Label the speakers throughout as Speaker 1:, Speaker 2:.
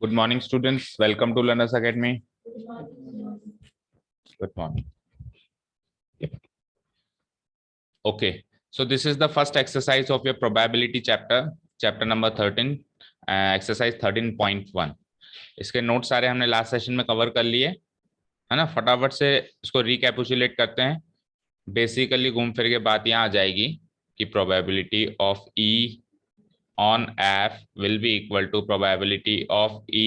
Speaker 1: Good morning, students. Welcome to Learners Academy. Good morning. Okay, so this is the first exercise of your probability chapter number 13, exercise 13.1. इसके note सारे हमने last session में cover कर लिए है ना। फटाफट से इसको रिकैपिचुलेट करते हैं। बेसिकली घूम फिर के बात यहाँ आ जाएगी कि probability of E on F will be equal to probability of E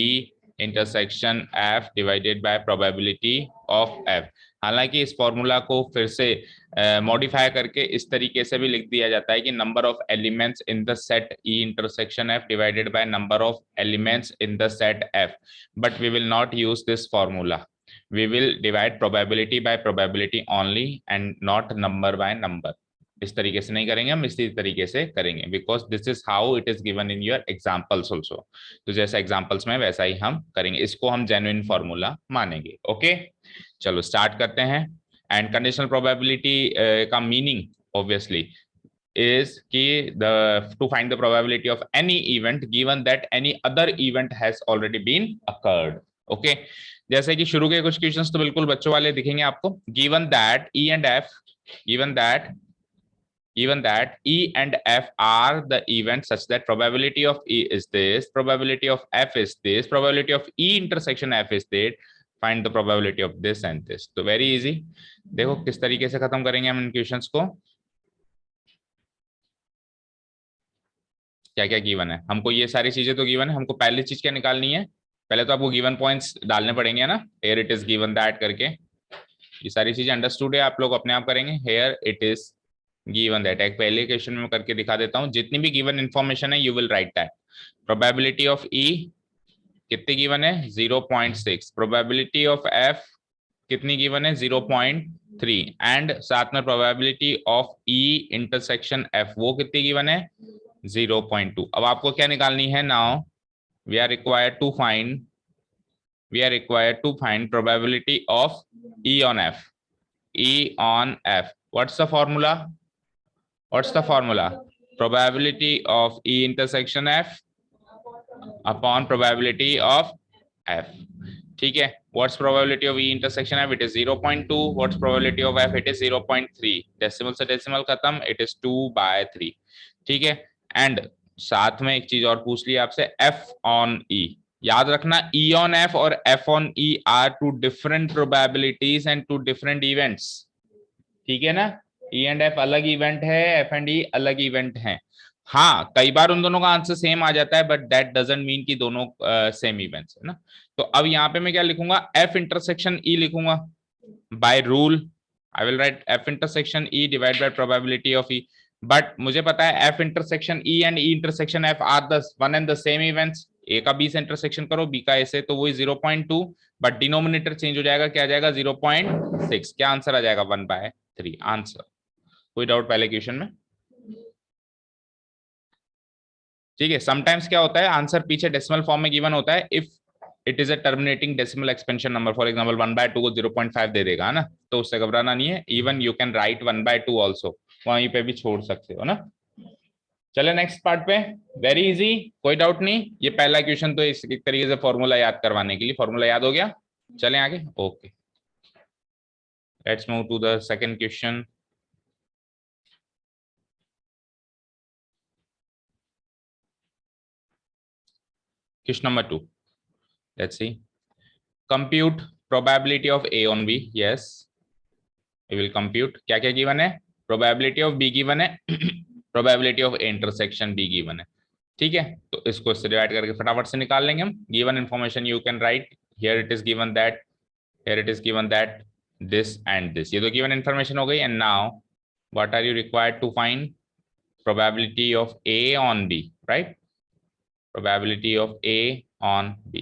Speaker 1: intersection F divided by probability of F। हालांकि इस फॉर्मूला को फिर से मॉडिफाई करके इस तरीके से भी लिख दिया जाता है कि number of elements in the set E intersection F divided by number of elements in the set F, but we will not use this formula. We will divide probability by probability only and not number by number। इस तरीके से नहीं करेंगे, हम इसी तरीके से करेंगे because this is how it is given in your examples also. तो जैसा एग्जाम्पल्स में वैसा ही हम करेंगे, इसको हम जेन्युइन फॉर्मूला मानेंगे। ओके, चलो स्टार्ट करते हैं। एंड कंडीशनल प्रोबेबिलिटी का मीनिंग ऑब्वियसली is कि to find the probability of any event given that any other event has already been occurred। okay, जैसे कि शुरू के कुछ क्वेश्चंस तो बिल्कुल बच्चों वाले दिखेंगे आपको। given that E and F are the events such that probability of E is this, probability of F is this, probability of E intersection F is that, find the probability of this and this। तो very easy, देखो किस तरीके से खत्म करेंगे हम इन questions को। क्या क्या गिवन है हमको, ये सारी चीजें तो गिवन है। हमको पहली चीज क्या निकालनी है, पहले तो आपको गिवन पॉइंट्स डालने पड़ेंगे ना, here it is given that करके। ये सारी चीजें अंडरस्टूड है, आप लोग अपने आप करेंगे। Here it is given that, एक पहले क्वेश्चन में करके दिखा देता हूँ। जितनी भी गिवन इन्फॉर्मेशन है you will write that. Probability of E कितनी गिवन है, 0.6। प्रोबेबिलिटी ऑफ F कितनी गिवन है, 0.3। एंड साथ में probability of E intersection F वो कितनी गिवन है, 0.2। अब आपको क्या निकालनी है, now we are required to find probability of E on F। E on F, what's the formula? Probability of E intersection F upon probability of F। ठीक है, what's probability of E intersection F? It is 0.2। what's probability of F? It is 0.3। Decimal से decimal खत्म, it is 2/3। ठीक है, and साथ में एक चीज और पूछ ली आपसे, F on E। याद रखना E on F और F on E are two different probabilities and two different events। ठीक है ना, E and F अलग इवेंट है, F and E अलग इवेंट है। हाँ, कई बार उन दोनों का आंसर सेम आ जाता है, बट दैट डजंट मीन कि दोनों सेम इवेंट्स है ना। तो अब यहाँ पे मैं क्या लिखूंगा, F इंटरसेक्शन E लिखूंगा। By rule I will write F intersection E divide by probability of E। But मुझे पता है F intersection E and E intersection F are the one and the same events. A का B से intersection करो, B का ए से, तो वही 0.2, बट डिनोमिनेटर चेंज हो जाएगा, क्या आ जाएगा 0.6। क्या आंसर आ जाएगा, 1/3 आंसर। कोई डाउट पहले क्वेश्चन में? ठीक है, समटाइम्स क्या होता है, आंसर पीछे डेसिमल फॉर्म में गिवन होता है। If it is a terminating decimal expansion number, for example 1/2 को 0.5 दे देगा ना, तो उससे घबराना नहीं है। Even you can right 1/2 also, वहीं पे भी छोड़ सकते हो ना। चले नेक्स्ट पार्ट पे, वेरी इजी, कोई डाउट नहीं। ये पहला क्वेश्चन तो इस एक तरीके से फॉर्मूला याद करवाने के लिए, फॉर्मूला याद हो गया। चलें आगे, okay, let's move to the second question. Question number 2, let's see, compute probability of A on B। yes, we will compute। क्या क्या गिवन है, probability of B गिवन है, probability of A intersection B given है। ठीक है, तो इसको इससे डिवाइड करके फटाफट से निकाल लेंगे हम। Given information you can write, here it is given that, here it is given that, this and this, ये तो गिवन इन्फॉर्मेशन हो गई। And now what are you required to find, probability of A on B, right? probability of A on B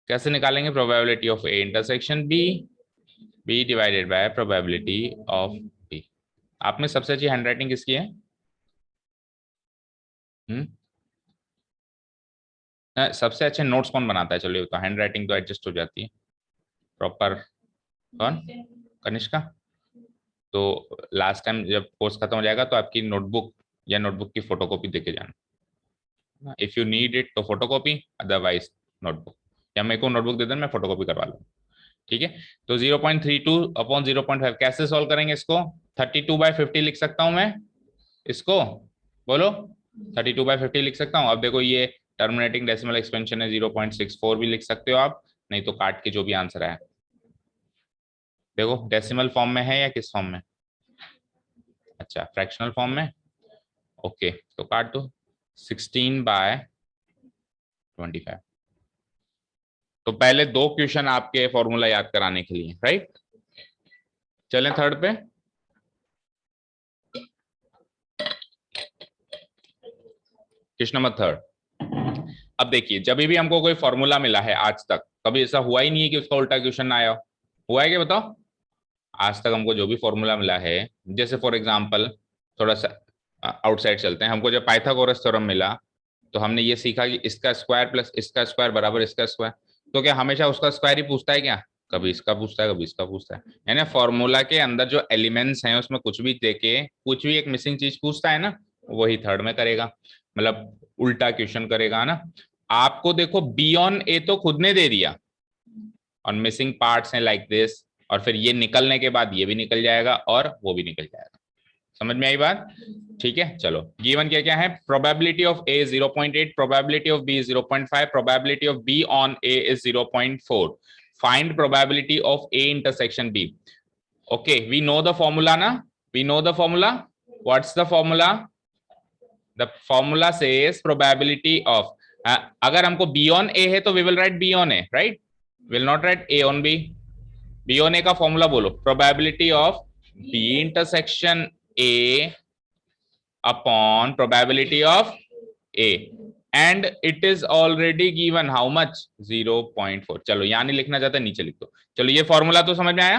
Speaker 1: कैसे निकालेंगे, probability of A intersection B, B divided by probability of B। आप में सबसे अच्छी handwriting किसकी है? सबसे अच्छे नोट्स कौन बनाता है? चलो तो हैंडराइटिंग तो एडजस्ट हो जाती है प्रॉपर। कौन? कनिष्का। तो लास्ट टाइम जब कोर्स खत्म हो जाएगा तो आपकी नोटबुक या नोटबुक की फोटोकॉपी देके जाना। इफ यू नीड इट तो फोटोकॉपी, अदरवाइज नोटबुक, या मेरे को नोटबुक दे देना, मैं फोटोकॉपी करवा लूँ। ठीक है, तो 0.32 अपॉन 0.5 कैसे सॉल्व करेंगे इसको? 32/50 लिख सकता हूं मैं इसको, बोलो 32/50 लिख सकता हूं। अब देखो ये टर्मिनेटिंग डेसिमल एक्सपेंशन है, 0.64 भी लिख सकते हो आप, नहीं तो काट के जो भी आंसर है। देखो डेसिमल फॉर्म में है या किस फॉर्म में? अच्छा फ्रैक्शनल फॉर्म में, ओके तो काट दो 16/25। तो पहले दो क्वेश्चन आपके फॉर्मूला याद कराने के लिए, राइट। चलें थर्ड पे। Question number third. अब देखिए जब भी हमको कोई फॉर्मूला मिला है आज तक, कभी ऐसा हुआ ही नहीं है कि उसका उल्टा क्वेश्चन आया हो। हुआ है क्या बताओ? आज तक हमको जो भी फॉर्मूला मिला है, जैसे फॉर एग्जांपल थोड़ा सा आउटसाइड चलते हैं, हमको जब पाइथागोरस थ्योरम मिला तो हमने ये सीखा कि इसका स्क्वायर प्लस इसका स्क्वायर बराबर इसका स्क्वायर। तो क्या हमेशा उसका स्क्वायर ही पूछता है क्या? कभी इसका पूछता है, कभी इसका पूछता है। यानी फॉर्मूला के अंदर जो एलिमेंट्स हैं उसमें कुछ भी देके कुछ भी एक मिसिंग चीज पूछता है ना, वही थर्ड में करेगा, मतलब उल्टा क्वेश्चन करेगा ना। आपको देखो बी ऑन ए तो खुद ने दे दिया, और मिसिंग पार्ट्स हैं लाइक दिस, और फिर ये निकलने के बाद ये भी निकल जाएगा और वो भी निकल जाएगा। समझ में आई बात? ठीक है चलो, गिवन क्या क्या है? Probability of A 0.8, probability of B 0.5, probability of B on A is 0.4, find probability of A intersection B. Okay we know the formula ना, we know the formula. What's the formula? The formula says probability of, अगर हमको B on A है तो we will write B on A, right, will not write A on B. B on A का formula बोलो, probability of B intersection A upon probability of A, and it is already given how much? 0.4। चलो यहां नहीं लिखना चाहता नीचे लिख दो। चलो ये फॉर्मूला तो समझ में आया।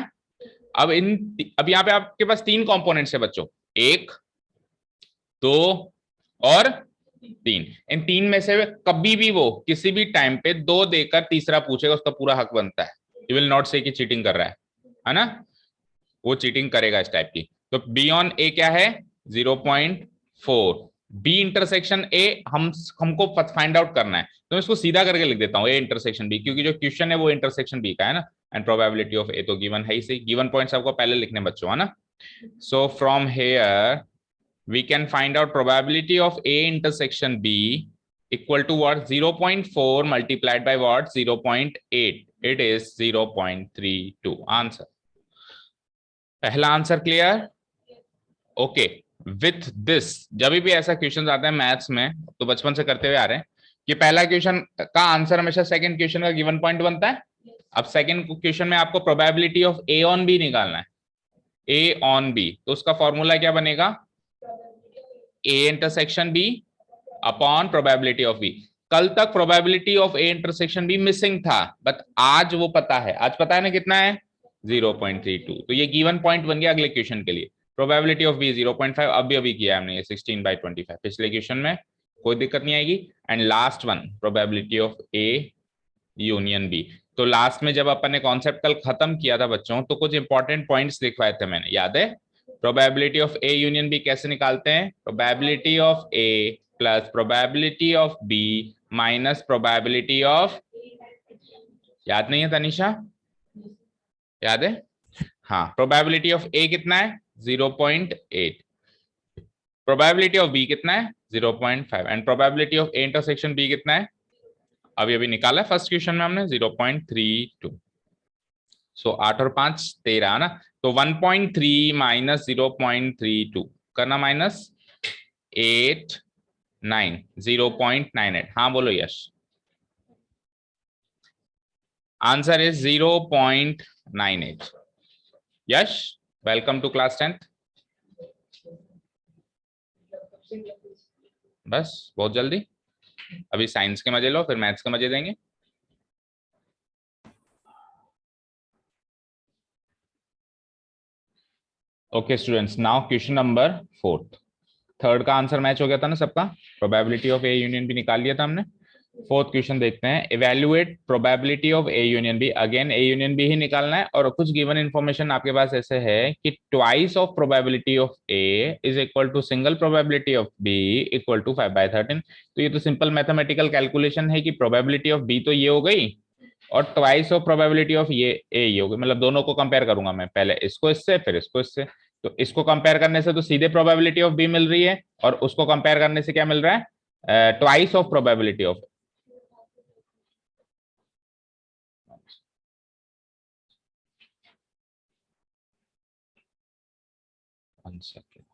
Speaker 1: अब अब यहाँ पे आपके पास तीन कंपोनेंट्स है बच्चों, एक, दो और तीन। इन तीन में से कभी भी वो किसी भी टाइम पे दो देकर तीसरा पूछेगा, उसका पूरा हक बनता है। यू विल नॉट से कि चीटिंग कर रहा है ना, वो चीटिंग करेगा इस टाइप की। तो बी ऑन ए क्या है? 0.4। बी इंटरसेक्शन ए हमको फाइंड आउट करना है, तो मैं इसको सीधा करके लिख देता हूं ए इंटरसेक्शन बी, क्योंकि जो क्वेश्चन है वो इंटरसेक्शन बी का है ना, एंड प्रोबेबिलिटी ऑफ ए तो गिवन है ही सही। गिवन पॉइंट्स आपको पहले लिखने बच्चों, है ना। So from here we can find out probability of A intersection B equal to what? 0.4 multiplied by what? 0.8. It is 0.32 answer. पहला answer clear? Okay with this जब भी ऐसा क्वेश्चन आता है मैथ्स में, तो बचपन से करते हुए आ रहे हैं कि पहला क्वेश्चन का आंसर हमेशा सेकंड क्वेश्चन का गिवन पॉइंट बनता है। अब सेकंड क्वेश्चन में आपको probability of A on B निकालना है, ए ऑन बी, तो उसका फॉर्मूला क्या बनेगा? A intersection B upon probability of B. कल तक probability of A intersection B missing था, बट आज वो पता है। आज पता है ना कितना है? 0.32। तो ये गिवन पॉइंट बन गया अगले क्वेश्चन के लिए। प्रोबेबिलिटी ऑफ बी 0.5, अभी किया हमने ये 16/25 पिछले क्वेश्चन में, कोई दिक्कत नहीं आएगी। And last one probability of A union B. तो लास्ट में जब अपन ने कॉन्सेप्ट कल खत्म किया था बच्चों, तो कुछ इंपॉर्टेंट पॉइंट्स लिखवाए थे मैंने, याद है? Probability of A union B कैसे निकालते हैं? Probability of A plus probability of B minus probability of, याद नहीं है तनिषा? याद है? हाँ, प्रोबेबिलिटी ऑफ ए कितना है? 0.8, प्रोबेबिलिटी ऑफ बी कितना है? 0.5, and probability of A intersection B कितना है? अभी निकाला फर्स्ट क्वेश्चन में हमने, 0.32। सो 8 और 5 13 ना, तो 1.3 माइनस 0.32 करना, माइनस 8 9 0.98। हाँ बोलो Yash. Answer is 0.98। Yash welcome to class 10th। बस बहुत जल्दी, अभी साइंस के मजे लो, फिर मैथ्स के मजे देंगे। Okay students, now question number 4। Third का आंसर मैच हो गया था ना सबका, प्रोबेबिलिटी ऑफ ए यूनियन भी निकाल लिया था हमने। फोर्थ क्वेश्चन देखते हैं, evaluate probability of A union B. Again A union B ही निकालना है और कुछ गिवन इंफॉर्मेशन आपके पास ऐसे है कि twice of probability of A is equal to single probability of B equal to 5/13। तो ये तो सिंपल मैथमेटिकल कैलकुलेशन है कि प्रोबेबिलिटी ऑफ बी तो ये हो गई और ट्वाइस ऑफ प्रोबेबिलिटी ऑफ ये हो गई, मतलब दोनों को कंपेयर करूंगा मैं, पहले इसको इससे फिर इसको इससे। तो इसको कंपेयर करने से तो सीधे प्रोबेबिलिटी ऑफ बी मिल रही है और उसको कंपेयर करने से क्या मिल रहा है, twice of probability of. One second.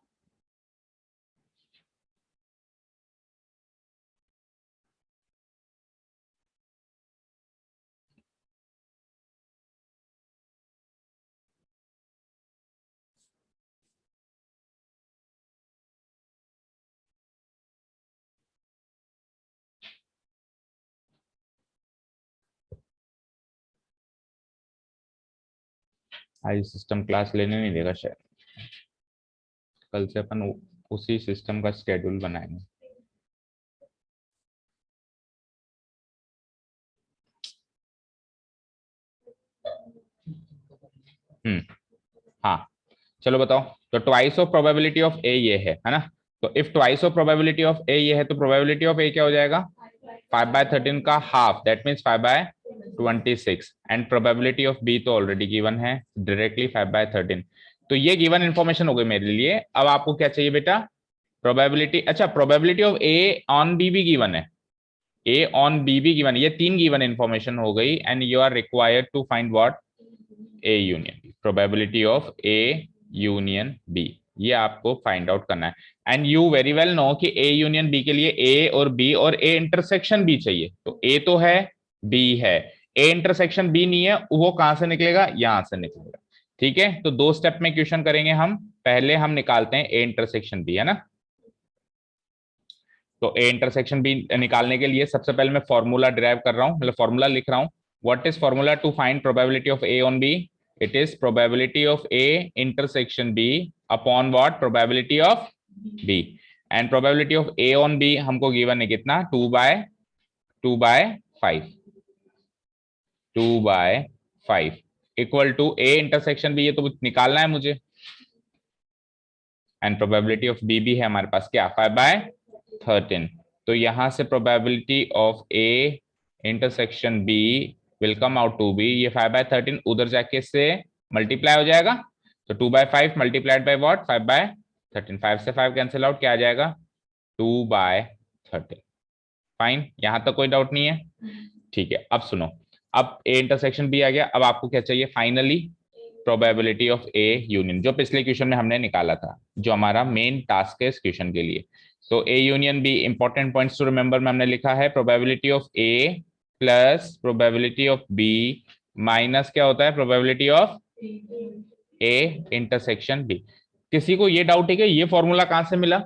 Speaker 1: आज सिस्टम क्लास लेने नहीं देगा शायद, कल से अपन उसी सिस्टम का स्केड्यूल बनाएंगे। हम्म, हाँ चलो बताओ। तो twice of probability of A ये है ना। तो if twice of probability of A ये है तो प्रोबेबिलिटी ऑफ ए क्या हो जाएगा, 5/13 का half, that means 5/26। And probability of B तो ऑलरेडी गिवन है डायरेक्टली 5/13। तो ये गिवन इंफॉर्मेशन हो गई मेरे लिए। अब आपको क्या चाहिए बेटा, प्रोबेबिलिटी। अच्छा, probability of A on B भी गिवन है, ए ऑन बी भी गिवन, ये तीन गिवन इंफॉर्मेशन हो गई and you are required to find what, A union B, probability of A union B, ये आपको फाइंड आउट करना है। And you very well know कि ए यूनियन बी के लिए ए और बी और ए इंटरसेक्शन बी चाहिए। तो ए तो है, बी है, ए इंटरसेक्शन बी नहीं है, वो कहां से निकलेगा, यहां से निकलेगा। ठीक है, तो दो स्टेप में क्वेश्चन करेंगे हम। पहले हम निकालते हैं ए इंटरसेक्शन बी, है ना। तो ए इंटरसेक्शन बी निकालने के लिए सबसे पहले मैं फॉर्मूला डिराइव कर रहा हूं, मतलब फॉर्मूला लिख रहा हूं। What is formula to find probability of A on B, it is probability of A intersection B upon what, probability of B. And probability of A on B हमको given है कितना, 2/5, 2/5 equal to A intersection B, ये तो निकालना है मुझे। And probability of B भी है हमारे पास क्या, 5/13। तो यहां से probability of A intersection B will come out to be, ये 5/13 उधर जाके से मल्टीप्लाई हो जाएगा। तो 2/5 मल्टीप्लाइड बाई वॉट, 5/13, 5 से 5 कैंसिल आउट, क्या आ जाएगा, 2/13। फाइन, यहां तक कोई डाउट नहीं है। ठीक है, अब सुनो, अब ए इंटरसेक्शन बी आ गया, अब आपको क्या चाहिए finally, probability of A union, जो पिछले क्वेश्चन में हमने निकाला था, जो हमारा मेन टास्क है इस क्वेश्चन के लिए। तो A union B, important points to remember में हमने लिखा है, probability of A plus probability of B minus क्या होता है, probability of A intersection B. किसी को ये डाउट है कि ये फॉर्मूला कहां से मिला,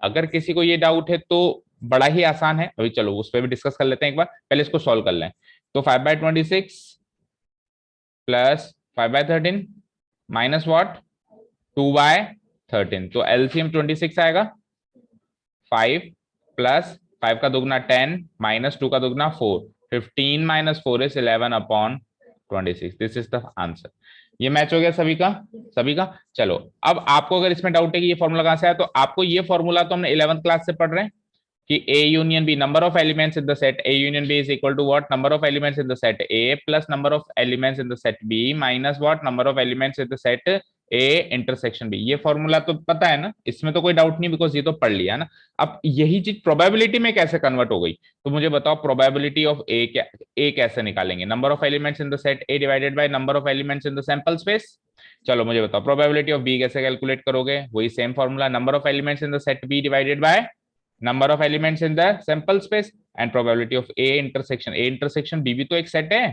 Speaker 1: अगर किसी को ये डाउट है तो बड़ा ही आसान है, अभी चलो उस पर भी डिस्कस कर लेते हैं एक बार, पहले इसको सॉल्व कर लें। तो 5/26 प्लस 5/13 माइनस वॉट, 2/13, तो एलसीएम 26 आएगा। 5 प्लस 5 का दुगना 10 माइनस 2 का दुगना 4, 15 minus 4 is 11/26, this is the answer. ये मैच हो गया सभी का, सभी का। चलो अब आपको अगर इसमें डाउट है कि ये फॉर्मूला कहां से आया, तो आपको ये फॉर्मूला तो हमने 11th क्लास से पढ़ रहे हैं कि A union B, number of elements in the set A union B is equal to what, number of elements in the set A plus number of elements in the set B minus what, number of elements in the set A intersection B। ये formula तो पता है ना, इसमें तो कोई doubt नहीं, because ये तो पढ़ लिया ना। अब यही चीज प्रोबेबिलिटी में कैसे कन्वर्ट हो गई, तो मुझे बताओ प्रोबेबिलिटी ऑफ ए क्या, ए कैसे निकालेंगे, number of elements in the set A divided by number of elements in the sample space. चलो मुझे बताओ प्रोबेबिलिटी ऑफ बी कैसे कैलकुलेट करोगे, वही same formula, number of elements in the set B divided by number of elements in the sample space and probability of A intersection B भी तो एक set है,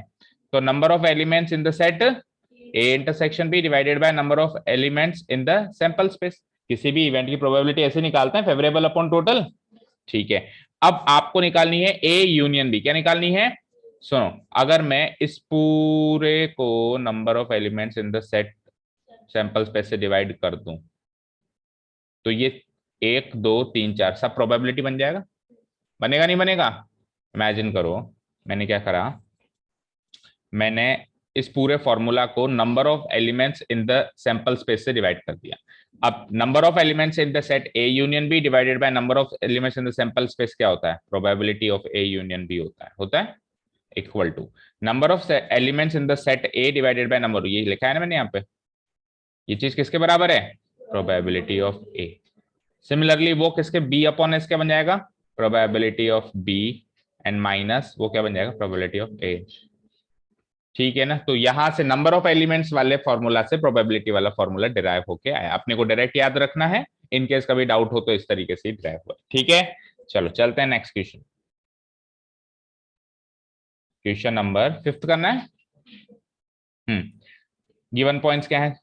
Speaker 1: तो number of elements in the set A intersection B divided by number of elements in the sample space। किसी भी event की probability ऐसे निकालते हैं, फेवरेबल अपॉन टोटल। ठीक है, अब आपको निकालनी है A यूनियन B, क्या निकालनी है, सुनो, अगर मैं इस पूरे को number of elements in the set sample space से डिवाइड कर दूं तो ये 1 2 3 4 सब प्रोबेबिलिटी बन जाएगा, बनेगा नहीं बनेगा, इमेजिन करो मैंने क्या करा, मैंने इस पूरे फॉर्मूला को number of elements in the sample space से डिवाइड कर दिया। अब number of elements in the set A union B divided by number of elements in the sample space क्या होता है, probability of A union B होता है equal to number of elements in the set A divided by number, ये लिखा है ना मैंने यहाँ पे, ये चीज किसके बराबर है, प्रोबेबिलिटी ऑफ ए। सिमिलरली वो किसके, बी अपॉन एस क्या बन जाएगा, probability of B and minus वो क्या बन जाएगा, प्रोबेबिलिटी ऑफ ए। ठीक है ना, तो यहां से नंबर ऑफ एलिमेंट्स वाले फॉर्मूला से प्रोबेबिलिटी वाला फॉर्मूला डिराइव होके आया, अपने को डायरेक्ट याद रखना है, इनकेस कभी डाउट हो तो इस तरीके से डिराइव हुआ। ठीक है, चलो चलते हैं नेक्स्ट क्वेश्चन। क्वेश्चन नंबर 5 करना है। गिवन पॉइंट्स क्या है,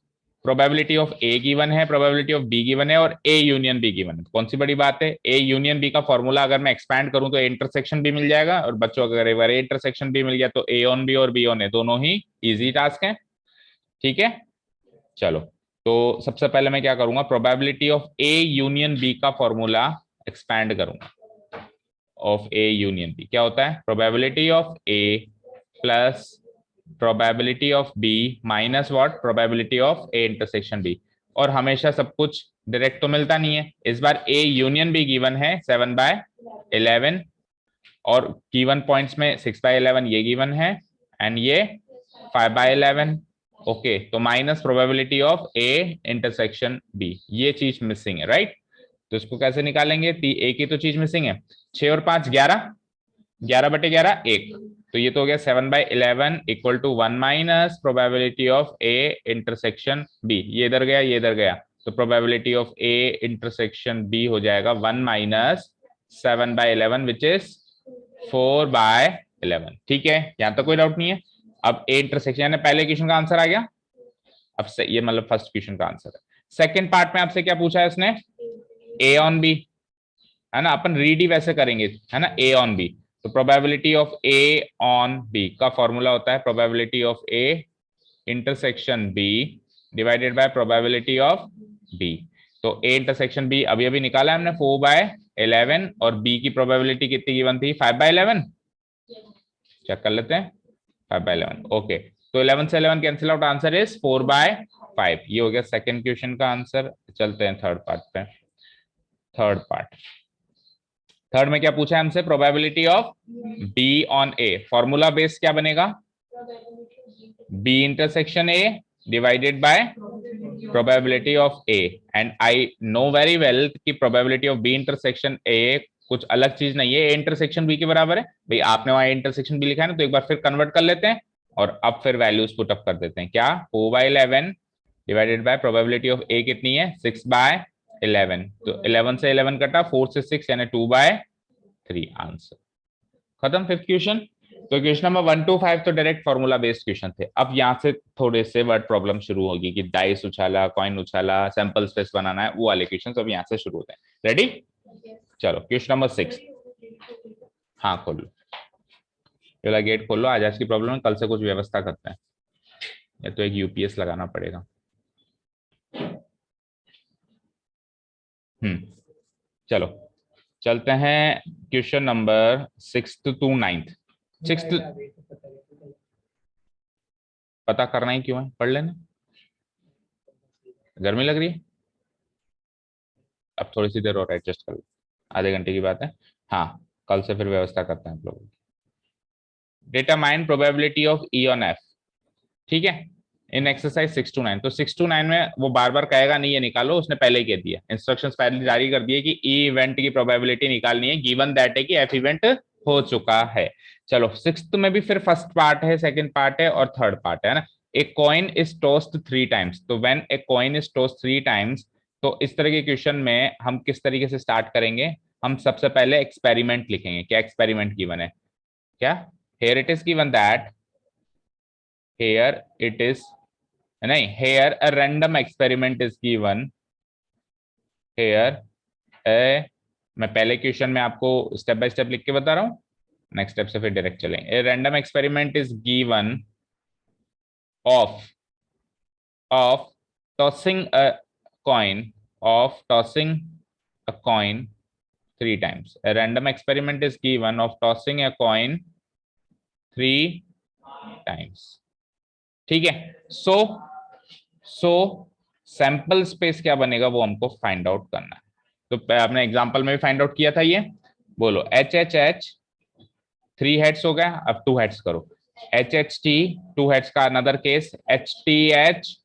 Speaker 1: प्रोबेबिलिटी ऑफ ए गिवन है, प्रोबेबिलिटी ऑफ बी गिवन है और ए यूनियन बी गिवन है। कौन सी बड़ी बात है, ए यूनियन बी का फॉर्मूला अगर मैं एक्सपैंड करूं तो ए इंटरसेक्शन भी मिल जाएगा, और बच्चों अगर एक बार ए इंटरसेक्शन भी मिल गया तो ए ऑन बी और बी ऑन ए दोनों ही इजी टास्क है। ठीक है, चलो तो सबसे पहले मैं क्या करूंगा, probability of A union B का फॉर्मूला एक्सपैंड करूंगा। ऑफ ए यूनियन बी क्या होता है, probability of A plus probability of B minus what, probability of A intersection B. और हमेशा सब कुछ डायरेक्ट तो मिलता नहीं है, इस बार ए यूनियन बी गिवन है 7/11 और गिवन पॉइंट्स में 6/11 ये गिवन है एंड ये 5/11। ओके, तो minus probability of A intersection B, ये चीज मिसिंग है राइट। तो इसको कैसे निकालेंगे, ए की तो चीज मिसिंग है, 6 और 5 11, 11/11 1, तो ये तो हो गया 7/11 equal to 1 minus probability of A intersection B, ये इधर गया ये इधर गया, तो probability of A intersection B हो जाएगा 1 माइनस 7/11 विच इज 4/11। ठीक है, यहां तक कोई डाउट नहीं है। अब ए इंटरसेक्शन यानी पहले क्वेश्चन का आंसर आ गया, अब से ये मतलब फर्स्ट क्वेश्चन का आंसर है। सेकंड पार्ट में आपसे क्या पूछा है इसने, ए ऑन बी, है ना, अपन रीड ही वैसे करेंगे, है ना, ए ऑन बी। तो probability of A on B का फॉर्मूला होता है probability of A intersection B divided by probability of B. तो ए इंटरसेक्शन बी अभी अभी निकाला है हमने 4/11 और बी की प्रोबेबिलिटी कितनी गिवन थी, 5/11। चेक कर लेते हैं, 5/11। ओके, तो 11 से 11 कैंसिल आउट, आंसर इज 4/5। ये हो गया सेकंड क्वेश्चन का आंसर। चलते हैं थर्ड पार्ट पे। थर्ड में क्या पूछा है हमसे, probability of B on A, formula base क्या बनेगा, B intersection A divided by probability of A. And I know very well कि probability of B intersection A कुछ अलग चीज नहीं है, ए इंटरसेक्शन बी के बराबर है भाई, आपने वहां इंटरसेक्शन बी लिखा है ना, तो एक बार फिर कन्वर्ट कर लेते हैं और अब फिर वैल्यूज पुट अप कर देते हैं। क्या, 4/11 डिवाइडेड बाय प्रोबेबिलिटी ऑफ ए कितनी है, 6/11, तो 11 से 11 कटा, 4 से 6 यानी 2/3, आंसर खत्म। Fifth question. तो क्वेश्चन नंबर 1 to 5 तो डायरेक्ट फॉर्मूला बेस्ड क्वेश्चन थे। अब यहाँ से थोड़े से वर्ड प्रॉब्लम शुरू होगी कि डाइस उछाला, कॉइन उछाला, सैंपल स्पेस बनाना है, वो वाले क्वेश्चन अब यहाँ से शुरू होते हैं। रेडी, चलो क्वेश्चन नंबर 6। हाँ खोल लो, ये वाला गेट खोल लो, आज की प्रॉब्लम है, कल से कुछ व्यवस्था करते हैं, या तो एक यूपीएस लगाना पड़ेगा। चलो चलते हैं क्वेश्चन नंबर 6 to 9। 6 पता करना ही क्यों है, पढ़ लेना। गर्मी लग रही है, अब थोड़ी सी देर और एडजस्ट कर लो, आधे घंटे की बात है। हाँ, कल से फिर व्यवस्था करते हैं आप लोगों की। Determine probability of E on F, ठीक है, इन एक्सरसाइज 6 to 9। तो 6 to 9 में वो बार बार कहेगा नहीं, ये निकालो, उसने पहले ही कह दिया, इंस्ट्रक्शंस पहले जारी कर दिए कि ई इवेंट की प्रोबेबिलिटी निकालनी है, गिवन दैट है कि एफ इवेंट हो चुका है। चलो सिक्स्थ में भी फिर फर्स्ट पार्ट है, सेकंड पार्ट है और थर्ड पार्ट है ना। A coin is tossed 3 times, तो when a coin is tossed 3 times, तो इस तरह के क्वेश्चन में हम किस तरीके से स्टार्ट करेंगे, हम सबसे पहले एक्सपेरिमेंट लिखेंगे। क्या एक्सपेरिमेंट गिवन है, क्या, here it is given that, here it is नहीं, here a random experiment is given, here a, मैं पहले क्वेश्चन में आपको स्टेप बाय स्टेप लिख के बता रहा हूँ, नेक्स्ट स्टेप से फिर डायरेक्ट चलेंगे। A random experiment is given of tossing a coin, of tossing a coin 3 times. A random experiment is given of tossing a coin 3 times. ठीक है. सो सैंपल स्पेस क्या बनेगा वो हमको फाइंड आउट करना है. तो आपने एग्जांपल में भी फाइंड आउट किया था. ये बोलो एच एच एच 3 हेड्स हो गया. अब 2 हेड्स करो. एच एच टी 2 हेड्स का another case. H T H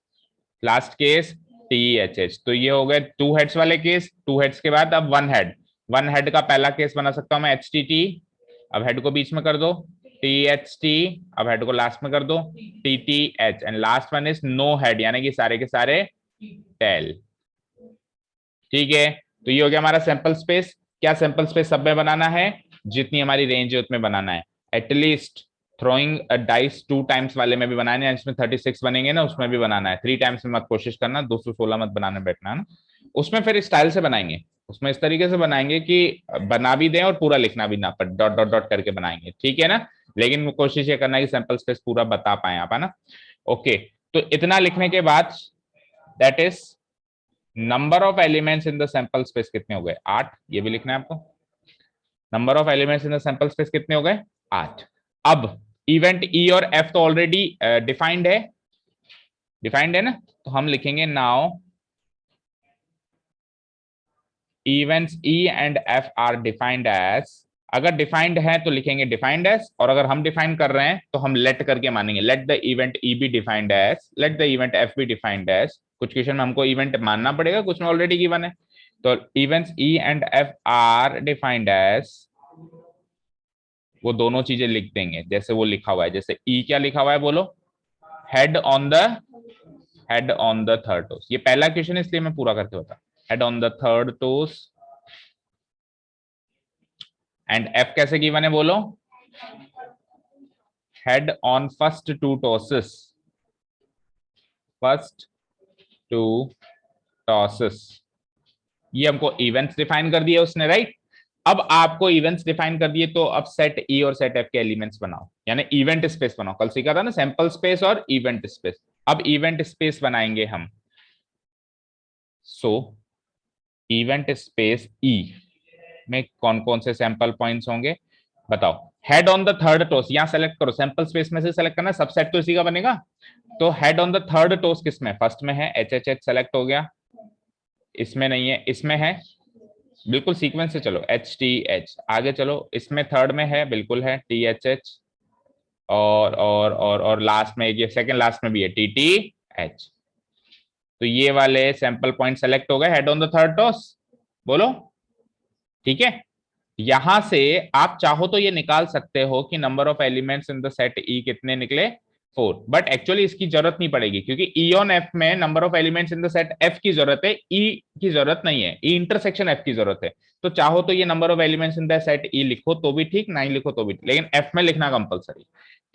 Speaker 1: last case. T H H. तो ये हो गए 2 हेड्स वाले केस. 2 हेड्स के बाद अब 1 हेड का पहला केस बना सकता हूं मैं एच टी टी. अब हेड को बीच में कर दो. T H T. अब हेड को लास्ट में कर दो. T T H. And last one is no head, यानी कि सारे के सारे टेल. ठीक है. तो ये हो गया हमारा सैंपल स्पेस. क्या सैंपल स्पेस सब में बनाना है? जितनी हमारी रेंज है उतने बनाना है. एटलीस्ट थ्रोइंग डाइस 2 टाइम्स वाले में भी बनाने हैं. जिसमें 36 बनेंगे ना उसमें भी बनाना है. 3 टाइम्स में मत कोशिश करना. 216 मत बनाने बैठना ना. उसमें फिर स्टाइल से बनाएंगे. उसमें इस तरीके से बनाएंगे कि बना भी दें और पूरा लिखना भी ना पड़े. डॉट डॉट डॉट करके बनाएंगे. ठीक है ना. लेकिन कोशिश ये करना है कि सैंपल स्पेस पूरा बता पाए आप, है ना. ओके. तो इतना लिखने के बाद that is number of elements in the sample space कितने हो गए? 8. ये भी लिखना है आपको. Number of elements in the sample space कितने हो गए? 8. अब इवेंट ई और एफ तो ऑलरेडी डिफाइंड है ना. तो हम लिखेंगे now events E and F are defined as. अगर डिफाइंड है तो लिखेंगे डिफाइंड एज, और अगर हम डिफाइन कर रहे हैं तो हम लेट करके मानेंगे. Let the event E be defined as, let the event F be defined as. कुछ क्वेश्चन में हमको इवेंट मानना पड़ेगा, कुछ में ऑलरेडी गिवन है. तो events E and F are defined as, वो दोनों चीजें लिख देंगे जैसे वो लिखा हुआ है. जैसे ई क्या लिखा हुआ है बोलो? Head on the third toss. ये पहला क्वेश्चन इसलिए मैं पूरा करके बता. Head on the third toss. And F कैसे गिवन है बोलो? Head on first 2 tosses. First 2 tosses. ये हमको इवेंट्स डिफाइन कर दिए उसने, राइट. अब आपको इवेंट्स डिफाइन कर दिए तो अब सेट ई और सेट एफ के एलिमेंट्स बनाओ, यानी इवेंट स्पेस बनाओ. कल सीखा था ना सैंपल स्पेस और इवेंट स्पेस. अब इवेंट स्पेस बनाएंगे हम. सो इवेंट स्पेस ई में कौन कौन से सैंपल पॉइंट्स होंगे बताओ. Head on the third toss यहां सेलेक्ट करो. सैंपल स्पेस में से सेलेक्ट करना. सबसेट तो इसी का बनेगा. तो head on the third toss किसमें? फर्स्ट में है. एच एच एच सेलेक्ट हो गया. इसमें नहीं है, इसमें है. बिल्कुल सीक्वेंस से चलो. H T H. आगे चलो. इसमें थर्ड में है, बिल्कुल है. T H H. और लास्ट में ये सेकंड लास्ट में भी है टी टी एच. तो ये वाले सैंपल पॉइंट सेलेक्ट हो गए head on the third toss. बोलो. ठीक है. यहां से आप चाहो तो ये निकाल सकते हो कि number of elements in the set ई कितने निकले? 4. बट एक्चुअली इसकी जरूरत नहीं पड़ेगी क्योंकि ई ऑन एफ में number of elements in the set F की जरूरत है. ई की जरूरत नहीं है. ई इंटरसेक्शन एफ की जरूरत है. तो चाहो तो ये number of elements in the set ई लिखो तो भी ठीक, नहीं लिखो तो भी ठीक, लेकिन एफ में लिखना कंपलसरी.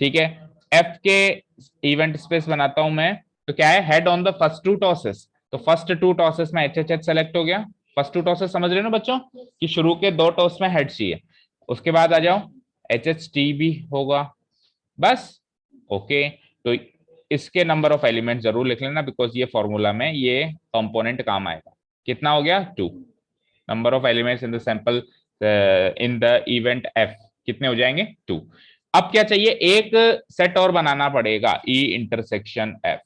Speaker 1: ठीक है. एफ के इवेंट स्पेस बनाता हूं मैं. तो क्या है? Head on the first 2 tosses. तो फर्स्ट 2 टॉसेस में एच एच एच सेलेक्ट हो गया. फर्स्ट 2 टॉसेस समझ रहे हो ना बच्चों कि शुरू के 2 टॉस में हेड चाहिए. उसके बाद आ जाओ एच एच टी भी होगा. बस. ओके. तो इसके नंबर ऑफ एलिमेंट जरूर लिख लेना बिकॉज ये फॉर्मूला में ये कंपोनेंट काम आएगा. कितना हो गया? 2. Number of elements in the sample in the event F कितने हो जाएंगे? 2. अब क्या चाहिए? एक सेट और बनाना पड़ेगा. ई इंटरसेक्शन एफ.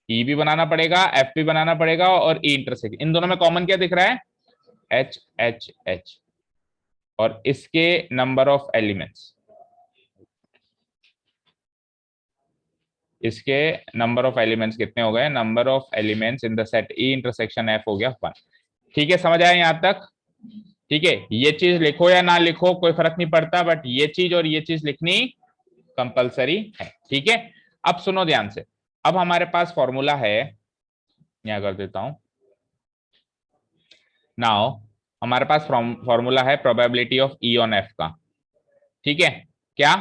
Speaker 1: ई भी बनाना पड़ेगा, एफ भी बनाना पड़ेगा, और ई इंटरसेक्शन. इन दोनों में कॉमन क्या दिख रहा है? H H H. और इसके नंबर ऑफ एलिमेंट्स, इसके नंबर ऑफ एलिमेंट्स कितने हो गए? Number of elements in the set E intersection F हो गया 1. ठीक है. समझ आया यहां तक? ठीक है. ये चीज लिखो या ना लिखो कोई फर्क नहीं पड़ता, बट ये चीज और ये चीज लिखनी कंपलसरी है. ठीक है. अब सुनो ध्यान से. अब हमारे पास फॉर्मूला है, यहां कर देता हूं. नाउ हमारे पास फॉर्मूला है probability of E on F का. ठीक है. क्या?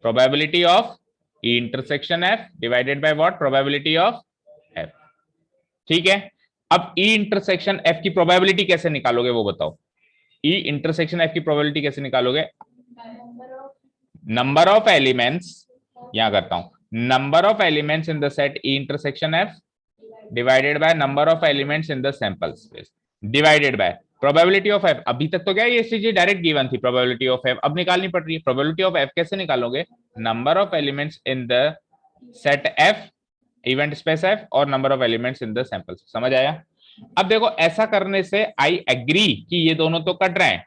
Speaker 1: Probability of E intersection F divided by what? Probability of F. ठीक है. अब ई इंटरसेक्शन एफ की प्रोबेबिलिटी कैसे निकालोगे वो बताओ. ई इंटरसेक्शन एफ की प्रोबेबिलिटी कैसे निकालोगे? नंबर ऑफ एलिमेंट्स, यहां करता हूं, number of elements in the set E intersection F divided by number of elements in the sample space divided by probability of F, अभी तक तो क्या ये चीज डायरेक्ट गिवन थी, प्रोबेबिलिटी ऑफ एफ अब निकालनी पड़ रही है। प्रोबेबिलिटी ऑफ एफ कैसे निकालोगे, number of elements in the set F, event space F, और number of elements in the sample. समझ आया? अब देखो ऐसा करने से आई एग्री कि ये दोनों तो कट रहे हैं,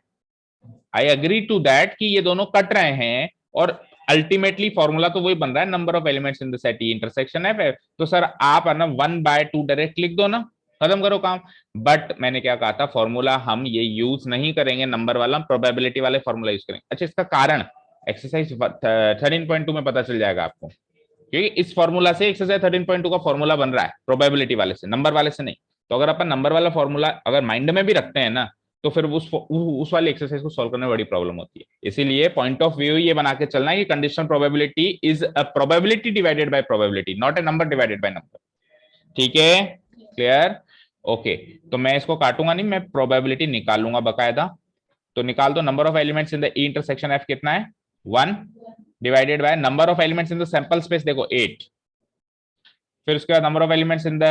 Speaker 1: आई एग्री टू दैट कि ये दोनों कट रहे हैं, और अल्टीमेटली फॉर्मूला तो वही बन रहा है, number of elements in the set E intersection F है। तो सर आप है ना 1/2 डायरेक्ट लिख दो ना, खत्म करो काम। बट मैंने क्या कहा था, फॉर्मूला हम ये यूज नहीं करेंगे नंबर वाला, प्रोबेबिलिटी वाले फॉर्मूला यूज करेंगे। अच्छा, इसका कारण एक्सरसाइज 13.2 में पता चल जाएगा आपको, क्योंकि इस फॉर्मूला से एक्सरसाइज 13.2 का फॉर्मूला बन रहा है, प्रोबेबिलिटी वाले से, नंबर वाले से नहीं। तो अगर अपन नंबर वाला फॉर्मूला अगर माइंड में भी रखते हैं ना, तो फिर उस वाली एक्सरसाइज को सॉल्व करने में बड़ी प्रॉब्लम होती है। इसीलिए पॉइंट ऑफ व्यू ये बना के चलना है कि conditional probability is a probability divided by probability, not a number divided by number. ठीक है, क्लियर? ओके, तो मैं इसको काटूंगा नहीं, मैं प्रोबेबिलिटी निकालूंगा बकायदा। तो निकाल दो, number of elements in the E intersection F कितना है, 1 divided by number of elements in the sample space, देखो 8। फिर उसके बाद number of elements in the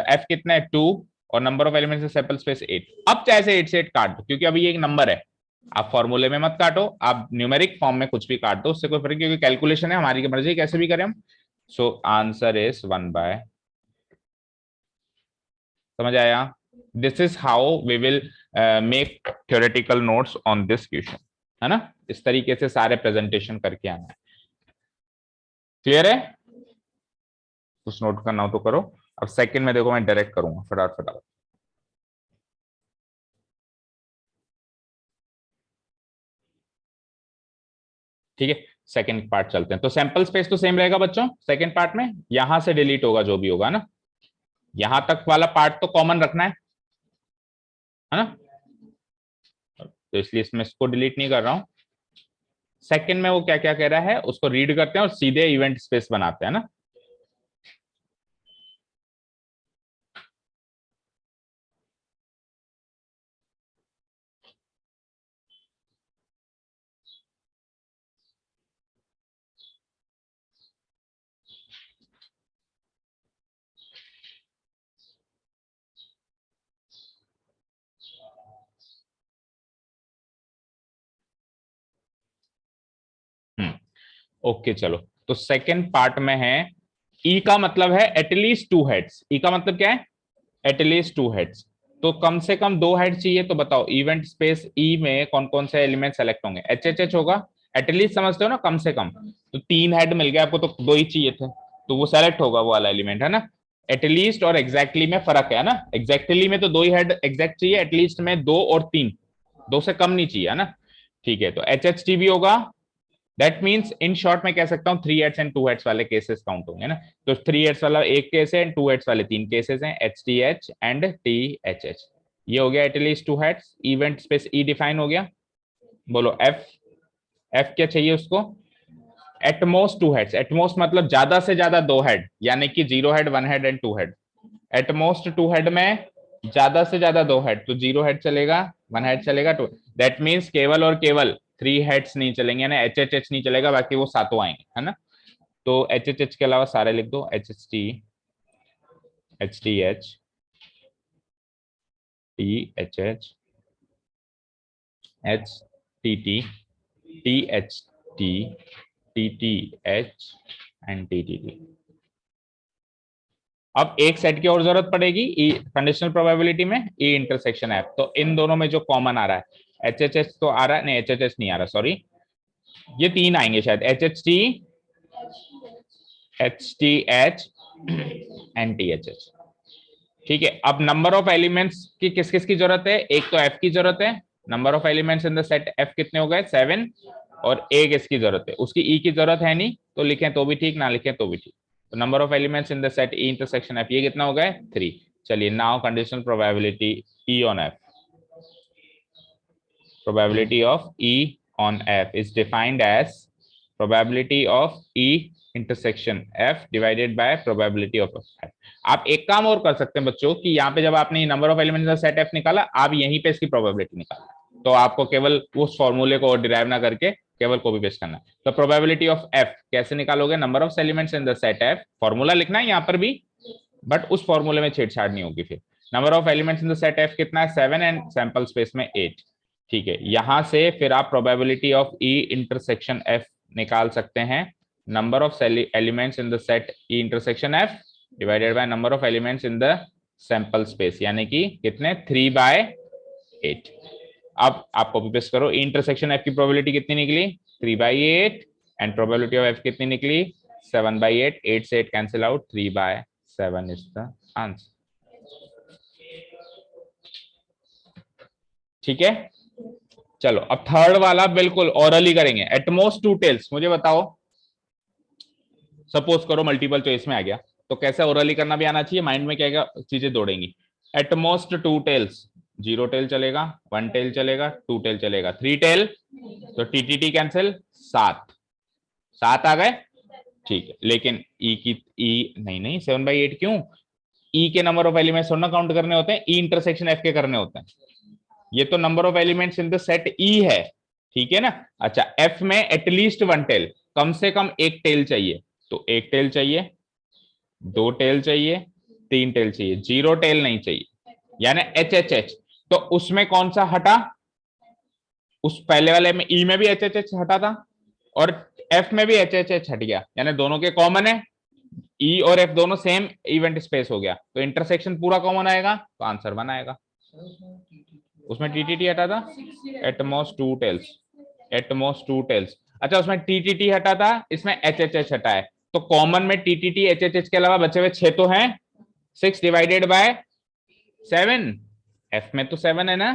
Speaker 1: F कितना है, 2, और number of elements in sample space 8। अब चाहे से 8 से 8 काट दो, क्योंकि अभी ये एक नंबर है, आप फॉर्मूले में मत काटो, आप न्यूमेरिक फॉर्म में कुछ भी काट दो, उससे कोई फर्क, क्योंकि कैलकुलेशन है, हमारी मर्जी कैसे भी करें हम। So answer is 1/। समझ आया? This is how we will make theoretical notes on this question, है ना? इस तरीके से सारे प्रेजेंटेशन करके आना है। क्लियर है? कुछ नोट करना हो तो करो। अब सेकंड में देखो, मैं डायरेक्ट करूंगा फटाफट फटाफट। ठीक है, सेकंड पार्ट चलते हैं। तो सैंपल स्पेस तो सेम रहेगा बच्चों, सेकंड पार्ट में यहां से डिलीट होगा जो भी होगा ना, यहां तक वाला पार्ट तो कॉमन रखना है ना? तो इसलिए इसमें इसको डिलीट नहीं कर रहा हूं। सेकंड में वो क्या क्या कह रहा है उसको रीड करते हैं और सीधे इवेंट स्पेस बनाते हैं ना। ओके चलो, तो सेकंड पार्ट में है, ई का मतलब है एटलीस्ट 2 हेड्स। ई का मतलब क्या है, एटलीस्ट 2 हेड्स। तो कम से कम 2 हेड चाहिए, तो बताओ इवेंट स्पेस ई में कौन कौन से एलिमेंट सेलेक्ट होंगे, एच एच एच होगा, एटलीस्ट समझते हो ना, कम से कम। तो 3 हेड मिल गया आपको, तो 2 ही चाहिए थे, तो वो सेलेक्ट होगा वो वाला एलिमेंट, है ना? एटलीस्ट और एग्जैक्टली में फर्क है ना, एग्जैक्टली में तो 2 ही हेड एग्जैक्ट चाहिए, एटलीस्ट में 2 और 3, 2 से कम नहीं चाहिए, है ना? ठीक है, तो एच एच टी भी होगा। दैट मीन्स इन शॉर्ट मैं कह सकता हूँ 3 हेड्स एंड 2 हेड्स वाले केसेस काउंट होंगे ना। तो 3 हेड्स वाला एक केस है एंड 2 हेड्स वाले 3 केसेस हैं, H T H and T H H. ये हो गया एटलीस्ट 2 हेड्स, इवेंट स्पेस ई डिफाइन हो गया। बोलो एफ, एफ क्या चाहिए उसको, एटमोस्ट 2 हेड्स। एटमोस्ट मतलब ज्यादा से ज्यादा 2 हेड, यानी कि 0 head, 1 head and 2 head. At most 2 head में ज्यादा से ज्यादा 2 हेड, तो 0 हेड चलेगा, 1 हेड चलेगा, 2। दैट मीन्स केवल और केवल 3 हेड्स नहीं चलेंगे ना, एच एच एच नहीं चलेगा, बाकी वो सातों आएंगे, है ना? तो एच एच एच के अलावा सारे लिख दो, H H T, H T H, T H H, H T T, T H T, T T H and T T T. अब एक सेट की और जरूरत पड़ेगी ई कंडीशनल प्रोबेबिलिटी में, ई इंटरसेक्शन एफ। तो इन दोनों में जो कॉमन आ रहा है, एच एच एच तो आ रहा है, नहीं एच एच एच नहीं आ रहा, सॉरी, ये 3 आएंगे शायद, H H T, H T H and T H H. ठीक है, अब नंबर ऑफ एलिमेंट्स की किस किस की जरूरत है, एक तो एफ की जरूरत है, number of elements in the set F कितने हो गए, 7, और एक इसकी जरूरत है, उसकी ई की जरूरत है नहीं, तो लिखें तो भी ठीक, ना लिखें तो भी ठीक। तो number of elements in the set E intersection F, ये कितना हो गए, 3। चलिए now conditional probability E on F, probability of E on F is defined as probability of E intersection F divided by probability of F। आप एक काम और कर सकते हैं बच्चों कि यहाँ पे जब आपने नंबर ऑफ एलिमेंट्स का सेट F निकाला, आप यहीं पे इसकी प्रोबेबिलिटी निकालना, तो आपको केवल उस फॉर्मूले को डिराइव ना करके केवल कॉपी पेस्ट करना है। तो प्रोबेबिलिटी ऑफ F कैसे निकालोगे, number of elements in the set F, formula लिखना है यहाँ पर भी, बट उस फॉर्मूले में छेड़छाड़ नहीं होगी फिर। Number of elements in the set F कितना है 7 एंड सैंपल स्पेस में 8। ठीक है, यहां से फिर आप probability of E intersection F निकाल सकते हैं। Number of elements in the set E intersection F divided by number of elements in the sample space, यानी कि कितने 3/8। अब आप कॉपी पेस्ट करो, ई इंटरसेक्शन एफ की प्रोबेबिलिटी कितनी निकली 3/8 एंड प्रोबेबिलिटी ऑफ एफ कितनी निकली 7/8। 8 से 8 cancel out, 3/7 is the answer. ठीक है, चलो अब थर्ड वाला बिल्कुल ओरली करेंगे। एटमोस्ट 2 टेल्स, मुझे बताओ, सपोज करो मल्टीपल चॉइस में आ गया तो कैसे ओरली करना भी आना चाहिए, माइंड में क्या क्या चीजें दौड़ेंगी। एटमोस्ट 2 टेल्स, 0 टेल चलेगा, 1 टेल चलेगा, 2 टेल चलेगा, 3 टेल तो टीटीटी कैंसिल, 7 आ गए। ठीक है, लेकिन ई की नहीं 7/8 क्यों, ई के नंबर ऑफ एलिमेंट्स थोड़ा काउंट करने होते हैं, ई इंटरसेक्शन एफ के करने होते हैं। ये तो number of elements in the set ई है, ठीक है ना। अच्छा, एफ में एटलीस्ट 1 टेल, कम से कम 1 टेल चाहिए, तो 1 टेल चाहिए, 2 टेल चाहिए, 3 टेल चाहिए, 0 टेल नहीं चाहिए, यानी एच एच एच। तो उसमें कौन सा हटा, उस पहले वाले में ई में भी एच एच एच हटा था और एफ में भी एच एच एच हट गया, यानी दोनों के कॉमन है, ई और एफ दोनों सेम इवेंट स्पेस हो गया, तो इंटरसेक्शन पूरा कॉमन आएगा, तो आंसर 1 आएगा। उसमें टीटीटी हटा था, एटमोस्ट 2 टेल्स, एटमोस्ट 2 टेल्स। अच्छा, उसमें टीटीटी हटा था, इसमें एच एच एच हटा है, तो कॉमन में टीटीटी एच एच एच के अलावा बचे हुए 6 तो हैं, 6 डिवाइडेड बाय 7, एफ में तो 7 है ना,